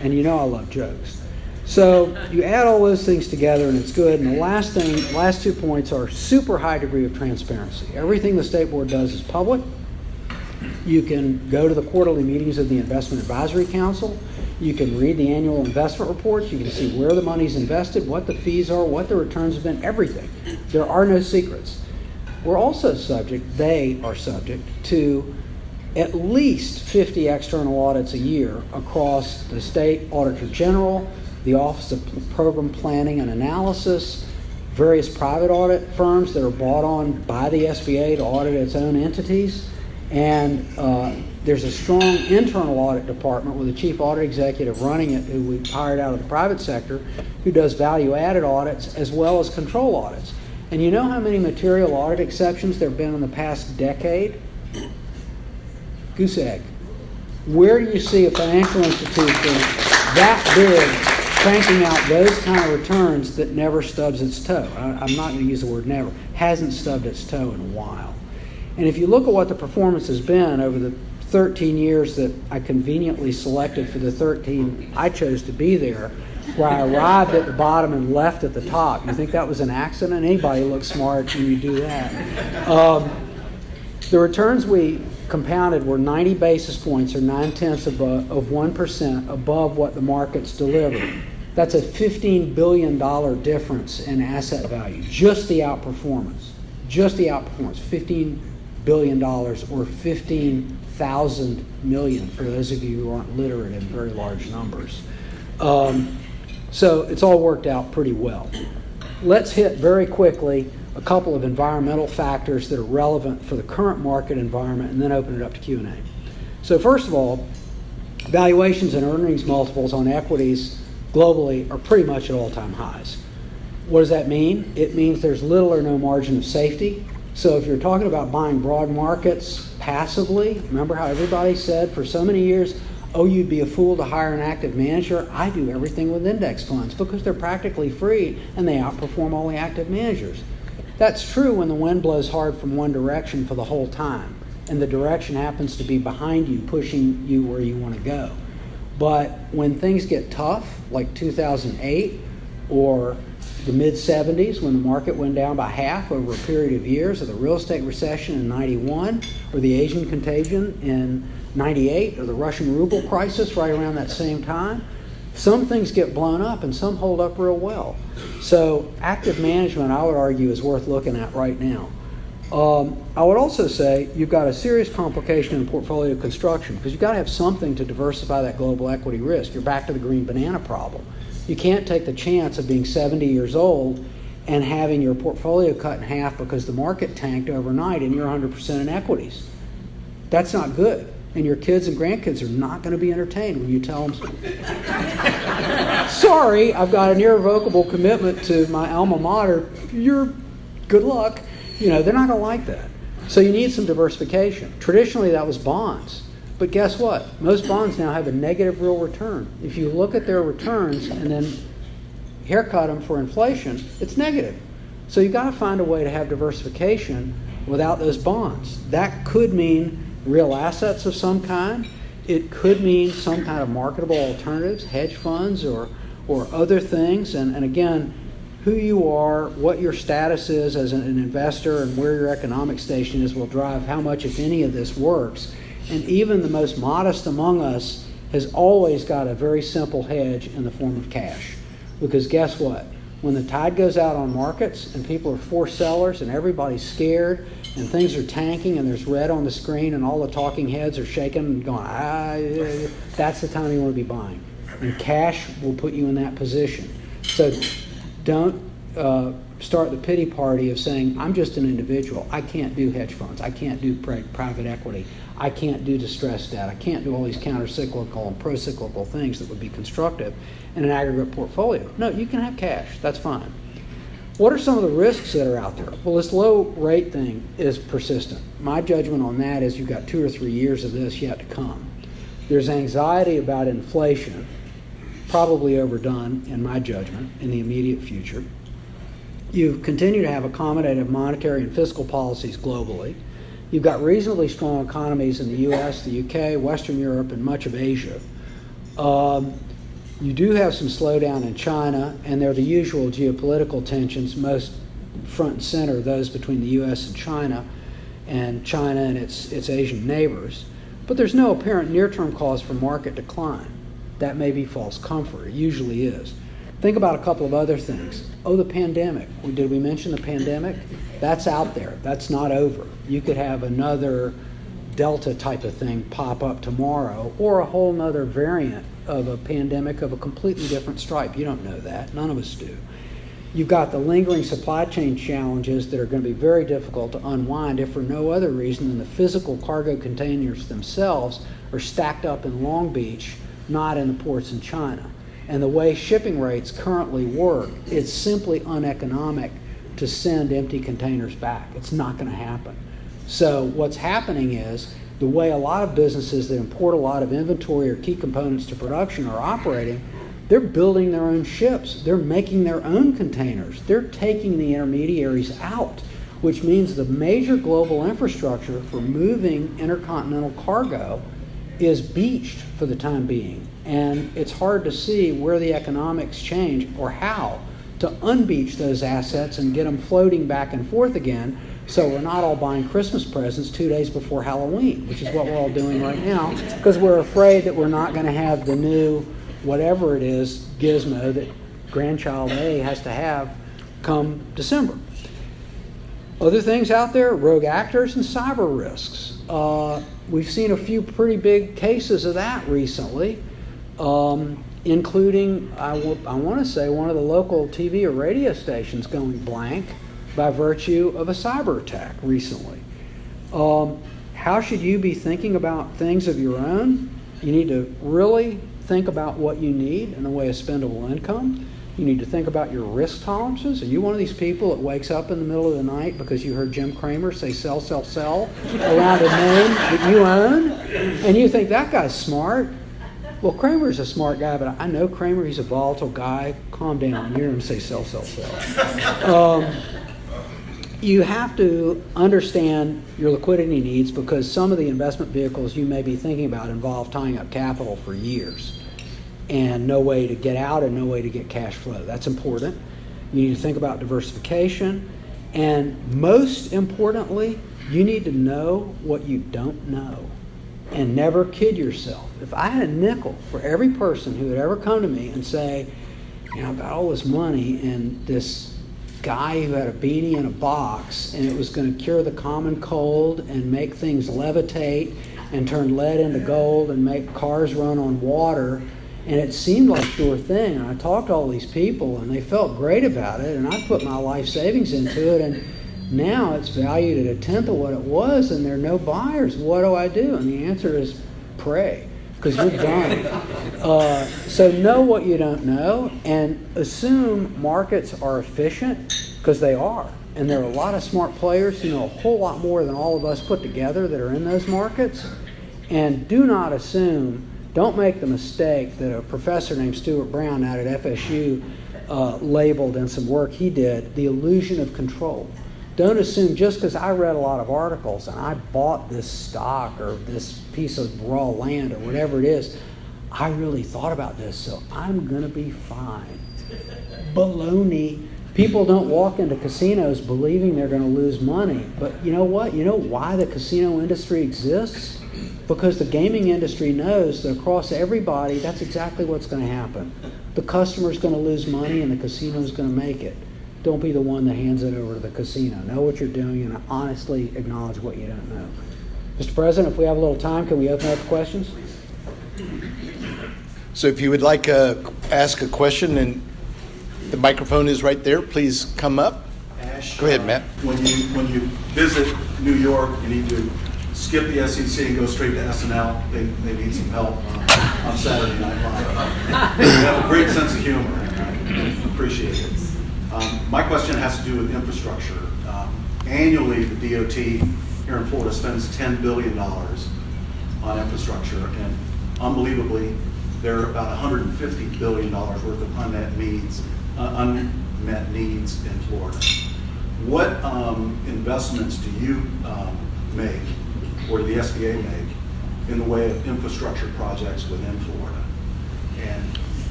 And you know I love jokes. So you add all those things together and it's good. And the last 2 points are super high degree of transparency. Everything the State Board does is public. You can go to the quarterly meetings of the Investment Advisory Council. You can read the annual investment reports. You can see where the money's invested, what the fees are, what the returns have been, everything. There are no secrets. We're also they are subject to at least 50 external audits a year across the State Auditor General, the Office of Program Planning and Analysis, various private audit firms that are brought on by the SBA to audit its own entities, and there's a strong internal audit department with a chief audit executive running it who we've hired out of the private sector who does value-added audits as well as control audits. And you know how many material audit exceptions there have been in the past decade? Goose egg. Where do you see a financial institution that big cranking out those kind of returns that never stubs its toe? I'm not going to use the word never. Hasn't stubbed its toe in a while. And if you look at what the performance has been over the 13 years that I conveniently selected for the 13 I chose to be there, where I arrived at the bottom and left at the top. You think that was an accident? Anybody looks smart when you do that. The returns we compounded were 90 basis points, or 9/10 of 1% above what the markets delivered. That's a $15 billion difference in asset value. Just the outperformance. $15 billion, or 15,000 million for those of you who aren't literate in very large numbers. So it's all worked out pretty well. Let's hit very quickly a couple of environmental factors that are relevant for the current market environment, and then open it up to Q&A. So first of all, valuations and earnings multiples on equities globally are pretty much at all-time highs. What does that mean? It means there's little or no margin of safety. So if you're talking about buying broad markets passively, remember how everybody said for so many years, oh, you'd be a fool to hire an active manager? I do everything with index funds because they're practically free and they outperform all the active managers. That's true when the wind blows hard from one direction for the whole time, and the direction happens to be behind you, pushing you where you want to go. But when things get tough, like 2008 or the mid-'70s, when the market went down by half over a period of years, or the real estate recession in 91, or the Asian contagion in 98, or the Russian ruble crisis right around that same time, some things get blown up and some hold up real well. So active management, I would argue, is worth looking at right now. I would also say you've got a serious complication in portfolio construction, because you've got to have something to diversify that global equity risk. You're back to the green banana problem. You can't take the chance of being 70 years old and having your portfolio cut in half because the market tanked overnight and you're 100% in equities. That's not good. And your kids and grandkids are not going to be entertained when you tell them, sorry, I've got an irrevocable commitment to my alma mater. You're good luck. You know, they're not going to like that. So you need some diversification. Traditionally, that was bonds. But guess what? Most bonds now have a negative real return. If you look at their returns and then haircut them for inflation, it's negative. So you've got to find a way to have diversification without those bonds. That could mean real assets of some kind. It could mean some kind of marketable alternatives, hedge funds or other things. And again, who you are, what your status is as an investor, and where your economic station is will drive how much, if any, of this works. And even the most modest among us has always got a very simple hedge in the form of cash. Because guess what? When the tide goes out on markets and people are forced sellers and everybody's scared and things are tanking and there's red on the screen and all the talking heads are shaking and going, that's the time you want to be buying. And cash will put you in that position. So don't start the pity party of saying, I'm just an individual. I can't do hedge funds. I can't do private equity. I can't do distressed debt. I can't do all these counter-cyclical and pro-cyclical things that would be constructive in an aggregate portfolio. No, you can have cash. That's fine. What are some of the risks that are out there? Well, this low rate thing is persistent. My judgment on that is you've got 2 or 3 years of this yet to come. There's anxiety about inflation, probably overdone in my judgment, in the immediate future. You continue to have accommodative monetary and fiscal policies globally. You've got reasonably strong economies in the US, the UK, Western Europe, and much of Asia. You do have some slowdown in China, and there are the usual geopolitical tensions, most front and center, those between the US and China and its Asian neighbors. But there's no apparent near-term cause for market decline. That may be false comfort. It usually is. Think about a couple of other things. Oh, the pandemic. Did we mention the pandemic? That's out there. That's not over. You could have another Delta type of thing pop up tomorrow, or a whole nother variant of a pandemic of a completely different stripe. You don't know that. None of us do. You've got the lingering supply chain challenges that are going to be very difficult to unwind if for no other reason than the physical cargo containers themselves are stacked up in Long Beach, not in the ports in China. And the way shipping rates currently work, it's simply uneconomic to send empty containers back. It's not going to happen. So what's happening is the way a lot of businesses that import a lot of inventory or key components to production are operating, they're building their own ships. They're making their own containers. They're taking the intermediaries out, which means the major global infrastructure for moving intercontinental cargo is beached for the time being. And it's hard to see where the economics change or how to unbeach those assets and get them floating back and forth again, so we're not all buying Christmas presents 2 days before Halloween, which is what we're all doing right now, because we're afraid that we're not going to have the new whatever it is gizmo that grandchild A has to have come December. Other things out there, rogue actors and cyber risks. We've seen a few pretty big cases of that recently, including, I want to say, one of the local TV or radio stations going blank by virtue of a cyber attack recently. How should you be thinking about things of your own? You need to really think about what you need in the way of spendable income. You need to think about your risk tolerances. Are you one of these people that wakes up in the middle of the night because you heard Jim Cramer say sell, sell, sell around a name that you own? And you think that guy's smart. Well, Kramer's a smart guy, but I know Kramer. He's a volatile guy. Calm down. You hear him say sell, sell, sell. You have to understand your liquidity needs, because some of the investment vehicles you may be thinking about involve tying up capital for years and no way to get out and no way to get cash flow. That's important. You need to think about diversification. And most importantly, you need to know what you don't know and never kid yourself. If I had a nickel for every person who would ever come to me and say, you know, I've got all this money and this guy who had a beanie in a box and it was going to cure the common cold and make things levitate and turn lead into gold and make cars run on water, and it seemed like a sure thing, and I talked to all these people and they felt great about it, and I put my life savings into it, and now it's valued at a tenth of what it was and there are no buyers. What do I do? And the answer is pray, because you're done. So know what you don't know and assume markets are efficient, because they are. And there are a lot of smart players who know a whole lot more than all of us put together that are in those markets. And do not assume, don't make the mistake that a professor named Stuart Brown out at FSU labeled in some work he did, the illusion of control. Don't assume just because I read a lot of articles and I bought this stock or this piece of raw land or whatever it is, I really thought about this, so I'm going to be fine. Baloney. People don't walk into casinos believing they're going to lose money. But you know what? You know why the casino industry exists? Because the gaming industry knows that across everybody, that's exactly what's going to happen. The customer's going to lose money and the casino's going to make it. Don't be the one that hands it over to the casino. Know what you're doing and honestly acknowledge what you don't know. Mr. President, if we have a little time, can we open up questions? So if you would like to ask a question, and the microphone is right there, please come up. Ash, go ahead, Matt. When you visit New York, you need to skip the SEC and go straight to SNL. They need some help on Saturday Night Live. You have a great sense of humor, and I appreciate it. My question has to do with infrastructure. Annually, the DOT here in Florida spends $10 billion on infrastructure, and unbelievably, there are about $150 billion worth of unmet needs in Florida. What investments do you make, or do the SBA make, in the way of infrastructure projects within Florida? And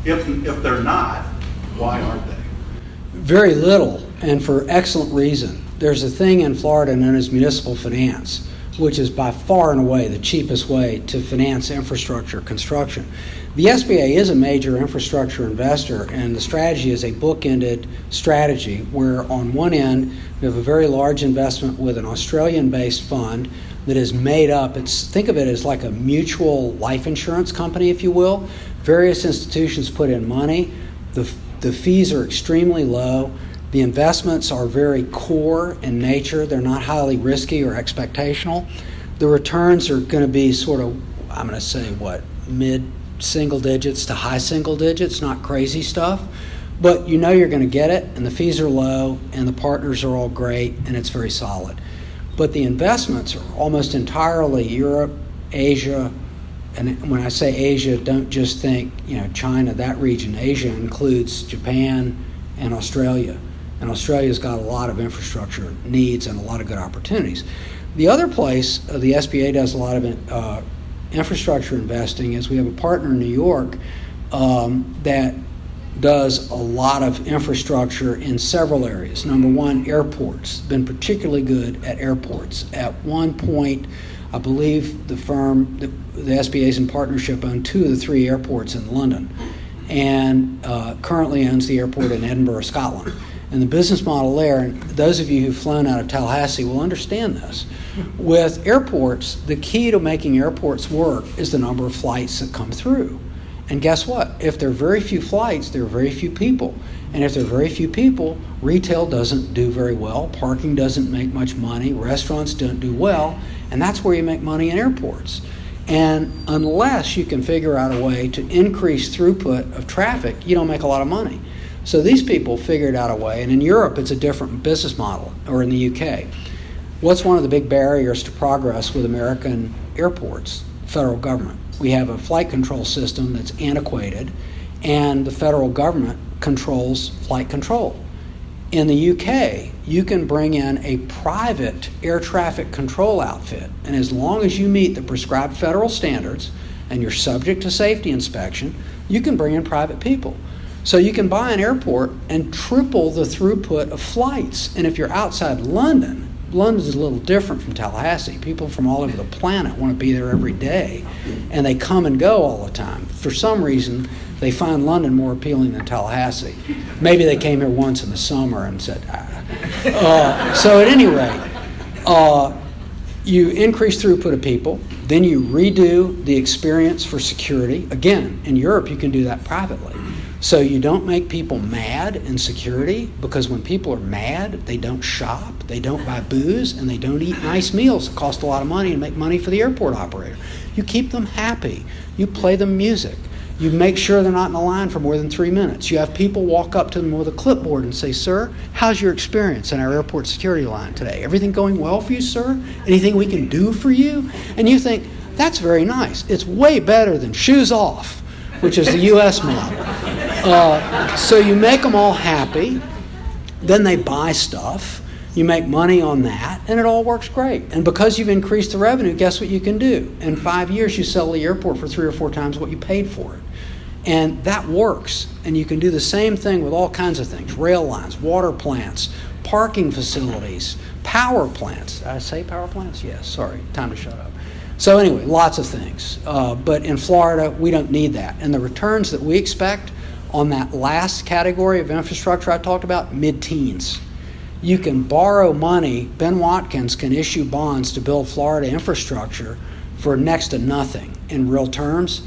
if they're not, why aren't they? Very little, and for excellent reason. There's a thing in Florida known as municipal finance, which is by far and away the cheapest way to finance infrastructure construction. The SBA is a major infrastructure investor, and the strategy is a bookended strategy where on one end we have a very large investment with an Australian-based fund that is made up, think of it as like a mutual life insurance company, if you will. Various institutions put in money. The fees are extremely low. The investments are very core in nature. They're not highly risky or expectational. The returns are going to be sort of, I'm going to say, mid-single digits to high single digits, not crazy stuff. But you know you're going to get it, and the fees are low, and the partners are all great, and it's very solid. But the investments are almost entirely Europe, Asia, and when I say Asia, don't just think China, that region. Asia includes Japan and Australia. And Australia's got a lot of infrastructure needs and a lot of good opportunities. The other place the SBA does a lot of infrastructure investing is we have a partner in New York that does a lot of infrastructure in several areas. Number one, airports. Been particularly good at airports. At one point, I believe the firm, the SBA's in partnership, owned 2 of the 3 airports in London, and currently owns the airport in Edinburgh, Scotland. And the business model there, and those of you who've flown out of Tallahassee will understand this. With airports, the key to making airports work is the number of flights that come through. And guess what? If there are very few flights, there are very few people. And if there are very few people, retail doesn't do very well, parking doesn't make much money, restaurants don't do well, and that's where you make money in airports. And unless you can figure out a way to increase throughput of traffic, you don't make a lot of money. So these people figured out a way, and in Europe it's a different business model, or in the UK. What's one of the big barriers to progress with American airports? Federal government. We have a flight control system that's antiquated, and the federal government controls flight control. In the UK, you can bring in a private air traffic control outfit, and as long as you meet the prescribed federal standards and you're subject to safety inspection, you can bring in private people. So you can buy an airport and triple the throughput of flights. And if you're outside London, London's a little different from Tallahassee. People from all over the planet want to be there every day, and they come and go all the time. For some reason, they find London more appealing than Tallahassee. Maybe they came here once in the summer and said, So at any rate, you increase throughput of people, then you redo the experience for security. Again, in Europe, you can do that privately. So you don't make people mad in security, because when people are mad, they don't shop, they don't buy booze, and they don't eat nice meals that cost a lot of money and make money for the airport operator. You keep them happy. You play them music. You make sure they're not in a line for more than 3 minutes. You have people walk up to them with a clipboard and say, "Sir, how's your experience in our airport security line today? Everything going well for you, sir? Anything we can do for you?" And you think, that's very nice. It's way better than shoes off, which is the U.S. model. So you make them all happy, then they buy stuff, you make money on that, and it all works great. And because you've increased the revenue, guess what you can do? In 5 years, you sell the airport for 3 or 4 times what you paid for it. And that works. And you can do the same thing with all kinds of things: rail lines, water plants, parking facilities, power plants. Did I say power plants? Yes, sorry, time to shut up. So anyway, lots of things. But in Florida, we don't need that. And the returns that we expect on that last category of infrastructure I talked about, mid-teens. You can borrow money. Ben Watkins can issue bonds to build Florida infrastructure for next to nothing in real terms.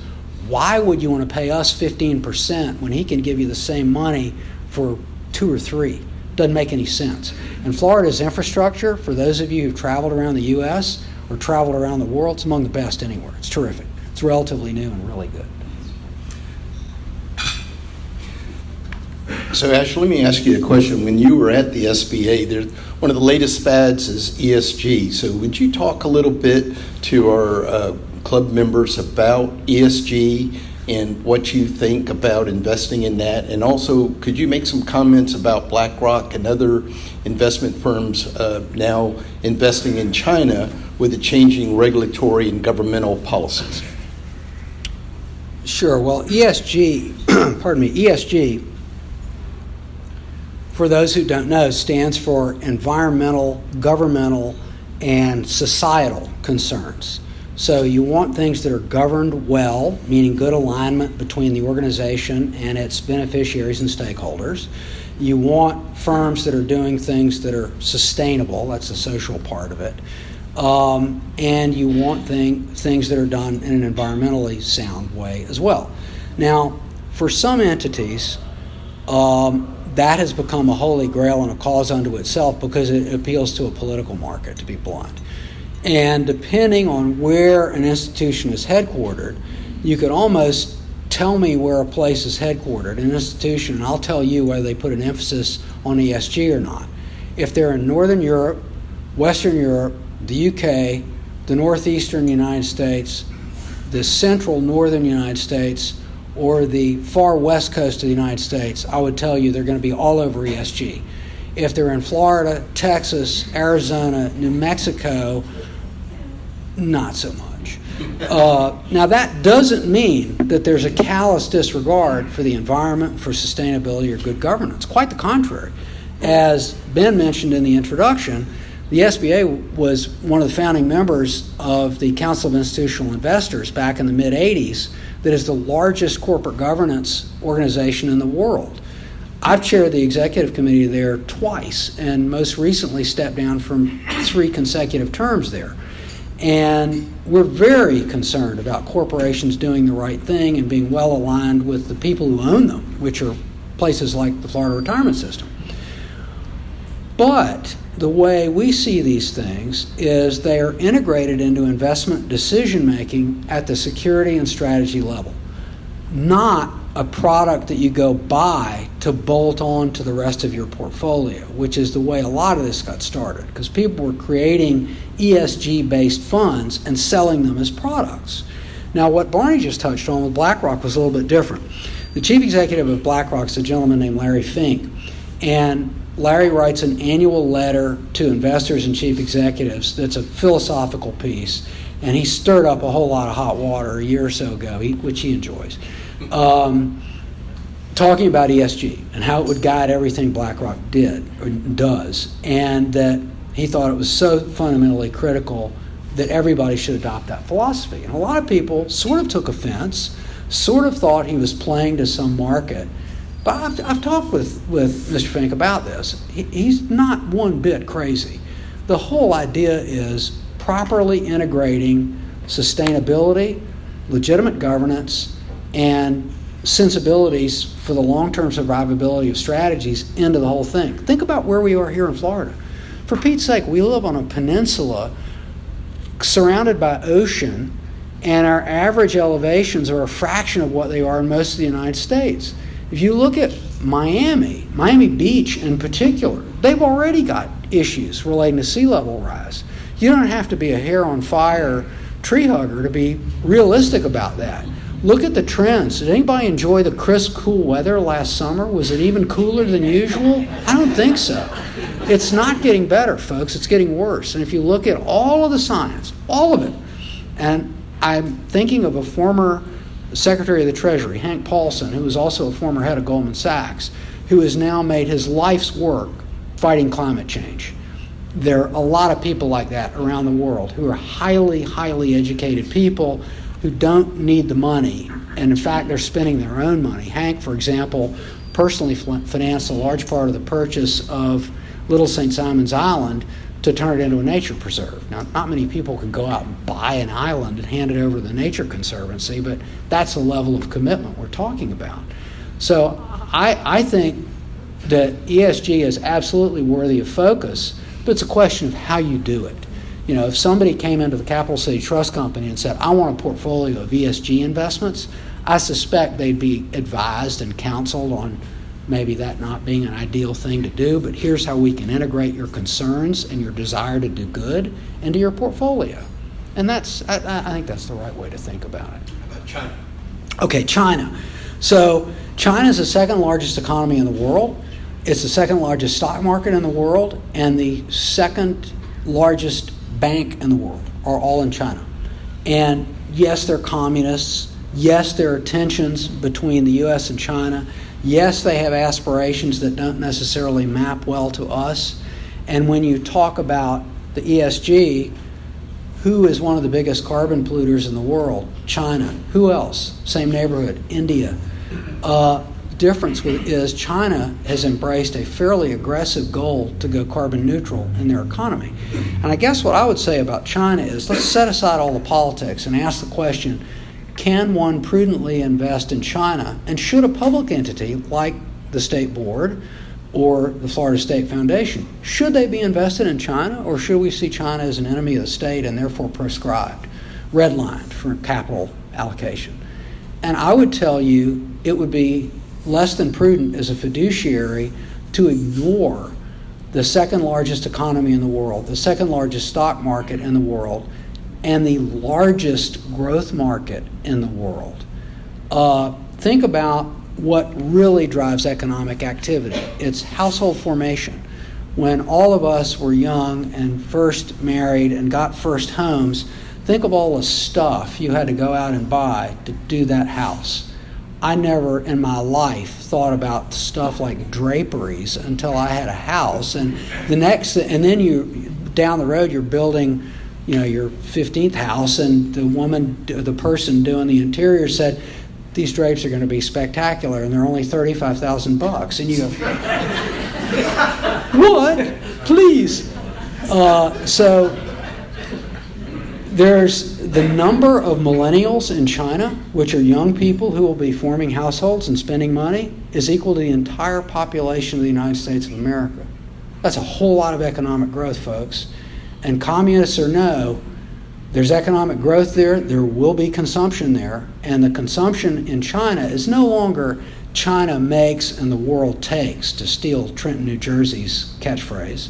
Why would you want to pay us 15% when he can give you the same money for 2 or 3? Doesn't make any sense. And Florida's infrastructure, for those of you who've traveled around the U.S. or traveled around the world, it's among the best anywhere. It's terrific. It's relatively new and really good. So, Ash, let me ask you a question. When you were at the SBA, one of the latest fads is ESG. So would you talk a little bit to our club members about ESG and what you think about investing in that? And also, could you make some comments about BlackRock and other investment firms now investing in China with the changing regulatory and governmental policies? Sure. Well, ESG, ESG, for those who don't know, stands for environmental, governmental, and societal concerns. So you want things that are governed well, meaning good alignment between the organization and its beneficiaries and stakeholders. You want firms that are doing things that are sustainable, that's the social part of it. And you want things that are done in an environmentally sound way as well. Now, for some entities, that has become a holy grail and a cause unto itself because it appeals to a political market, to be blunt. And depending on where an institution is headquartered, you could almost tell me where a place is headquartered, an institution, and I'll tell you whether they put an emphasis on ESG or not. If they're in Northern Europe, Western Europe, the UK, the Northeastern United States, the Central Northern United States, or the far west coast of the United States, I would tell you they're going to be all over ESG. If they're in Florida, Texas, Arizona, New Mexico, not so much. Now that doesn't mean that there's a callous disregard for the environment, for sustainability, or good governance. Quite the contrary. As Ben mentioned in the introduction, the SBA was one of the founding members of the Council of Institutional Investors back in the mid-'80s that is the largest corporate governance organization in the world. I've chaired the executive committee there twice, and most recently stepped down from 3 consecutive terms there. And we're very concerned about corporations doing the right thing and being well aligned with the people who own them, which are places like the Florida retirement system. But the way we see these things is they are integrated into investment decision making at the security and strategy level, not a product that you go buy to bolt on to the rest of your portfolio, which is the way a lot of this got started, because people were creating ESG-based funds and selling them as products. Now, what Barney just touched on with BlackRock was a little bit different. The chief executive of BlackRock is a gentleman named Larry Fink, and Larry writes an annual letter to investors and chief executives that's a philosophical piece, and he stirred up a whole lot of hot water a year or so ago, which he enjoys, talking about ESG and how it would guide everything BlackRock did or does, and that he thought it was so fundamentally critical that everybody should adopt that philosophy. And a lot of people sort of took offense, sort of thought he was playing to some market. But I've talked with Mr. Fink about this. He's not one bit crazy. The whole idea is properly integrating sustainability, legitimate governance, and sensibilities for the long-term survivability of strategies into the whole thing. Think about where we are here in Florida. For Pete's sake, we live on a peninsula surrounded by ocean, and our average elevations are a fraction of what they are in most of the United States. If you look at Miami Beach in particular, they've already got issues relating to sea level rise. You don't have to be a hair on fire tree hugger to be realistic about that. Look at the trends. Did anybody enjoy the crisp, cool weather last summer? Was it even cooler than usual? I don't think so. It's not getting better, folks. It's getting worse. And if you look at all of the science, all of it, and I'm thinking of a former Secretary of the Treasury, Hank Paulson, who was also a former head of Goldman Sachs, who has now made his life's work fighting climate change. There are a lot of people like that around the world who are highly, highly educated people who don't need the money, and in fact, they're spending their own money. Hank, for example, personally financed a large part of the purchase of Little St. Simon's Island to turn it into a nature preserve. Now, not many people can go out and buy an island and hand it over to the Nature Conservancy, but that's the level of commitment we're talking about. So I think that ESG is absolutely worthy of focus, but it's a question of how you do it. You know, if somebody came into the Capital City Trust Company and said, I want a portfolio of ESG investments, I suspect they'd be advised and counseled on maybe that not being an ideal thing to do, but here's how we can integrate your concerns and your desire to do good into your portfolio. And I think that's the right way to think about it. How about China? Okay, China. So China is the second largest economy in the world. It's the second largest stock market in the world, and the second largest bank in the world are all in China. And yes, they're communists. Yes, there are tensions between the U.S. and China. Yes, they have aspirations that don't necessarily map well to us. And when you talk about the ESG, who is one of the biggest carbon polluters in the world? China. Who else? Same neighborhood, India. Difference is China has embraced a fairly aggressive goal to go carbon neutral in their economy. And I guess what I would say about China is let's set aside all the politics and ask the question, can one prudently invest in China? And should a public entity like the State Board or the Florida State Foundation, should they be invested in China, or should we see China as an enemy of the state and therefore proscribed, redlined for capital allocation? And I would tell you it would be less than prudent as a fiduciary to ignore the second largest economy in the world, the second largest stock market in the world, and the largest growth market in the world. Think about what really drives economic activity. It's household formation. When all of us were young and first married and got first homes, think of all the stuff you had to go out and buy to do that house. I never in my life thought about stuff like draperies until I had a house. And then you down the road you're building, your 15th house, and the person doing the interior said, "These drapes are going to be spectacular, and they're only $35,000." And you go, "What? Please." So there's the number of millennials in China, which are young people who will be forming households and spending money, is equal to the entire population of the United States of America. That's a whole lot of economic growth, folks. And communists or no, there's economic growth there. There will be consumption there. And the consumption in China is no longer China makes and the world takes, to steal Trenton, New Jersey's catchphrase.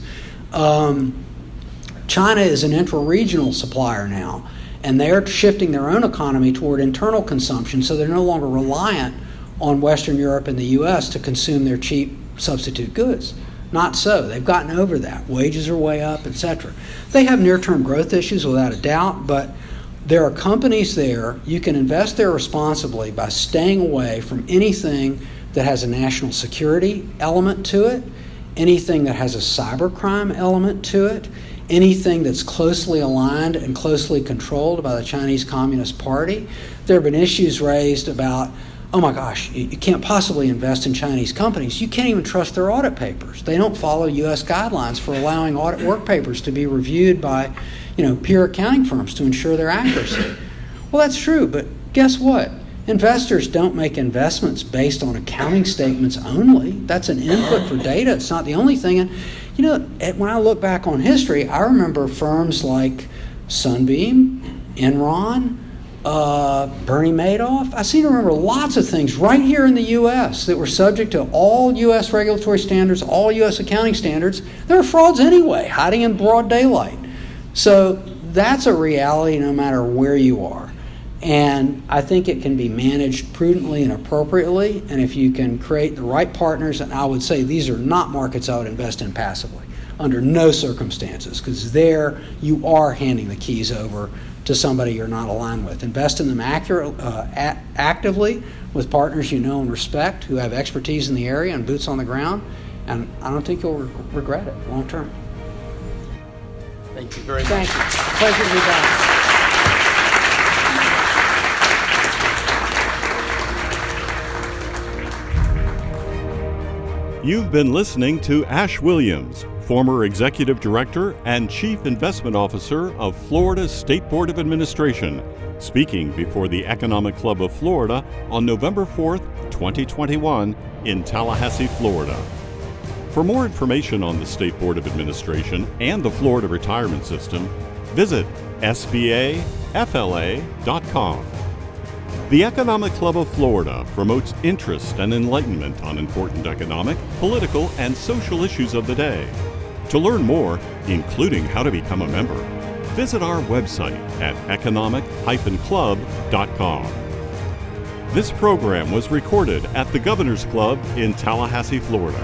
China is an intra-regional supplier now, and they're shifting their own economy toward internal consumption, so they're no longer reliant on Western Europe and the U.S. to consume their cheap substitute goods. Not so. They've gotten over that. Wages are way up, etc. They have near-term growth issues without a doubt, but there are companies there. You can invest there responsibly by staying away from anything that has a national security element to it, anything that has a cybercrime element to it, anything that's closely aligned and closely controlled by the Chinese Communist Party. There have been issues raised about, oh my gosh, you can't possibly invest in Chinese companies. You can't even trust their audit papers. They don't follow U.S. guidelines for allowing audit work papers to be reviewed by, peer accounting firms to ensure their accuracy. Well, that's true, but guess what? Investors don't make investments based on accounting statements only. That's an input for data. It's not the only thing. And when I look back on history, I remember firms like Sunbeam, Enron, Bernie Madoff. I seem to remember lots of things right here in the U.S. that were subject to all U.S. regulatory standards, all U.S. accounting standards. There were frauds anyway, hiding in broad daylight. So that's a reality no matter where you are. And I think it can be managed prudently and appropriately. And if you can create the right partners, and I would say these are not markets I would invest in passively, under no circumstances, because there you are handing the keys over to somebody you're not aligned with. Invest in them actively with partners you know and respect, who have expertise in the area and boots on the ground, and I don't think you'll regret it long term. Thank you very much. Thank you. Pleasure to be back. You've been listening to Ash Williams, former Executive Director and Chief Investment Officer of Florida's State Board of Administration, speaking before the Economic Club of Florida on November 4th, 2021 in Tallahassee, Florida. For more information on the State Board of Administration and the Florida Retirement System, visit sbafla.com. The Economic Club of Florida promotes interest and enlightenment on important economic, political, and social issues of the day. To learn more, including how to become a member, visit our website at economic-club.com. This program was recorded at the Governor's Club in Tallahassee, Florida.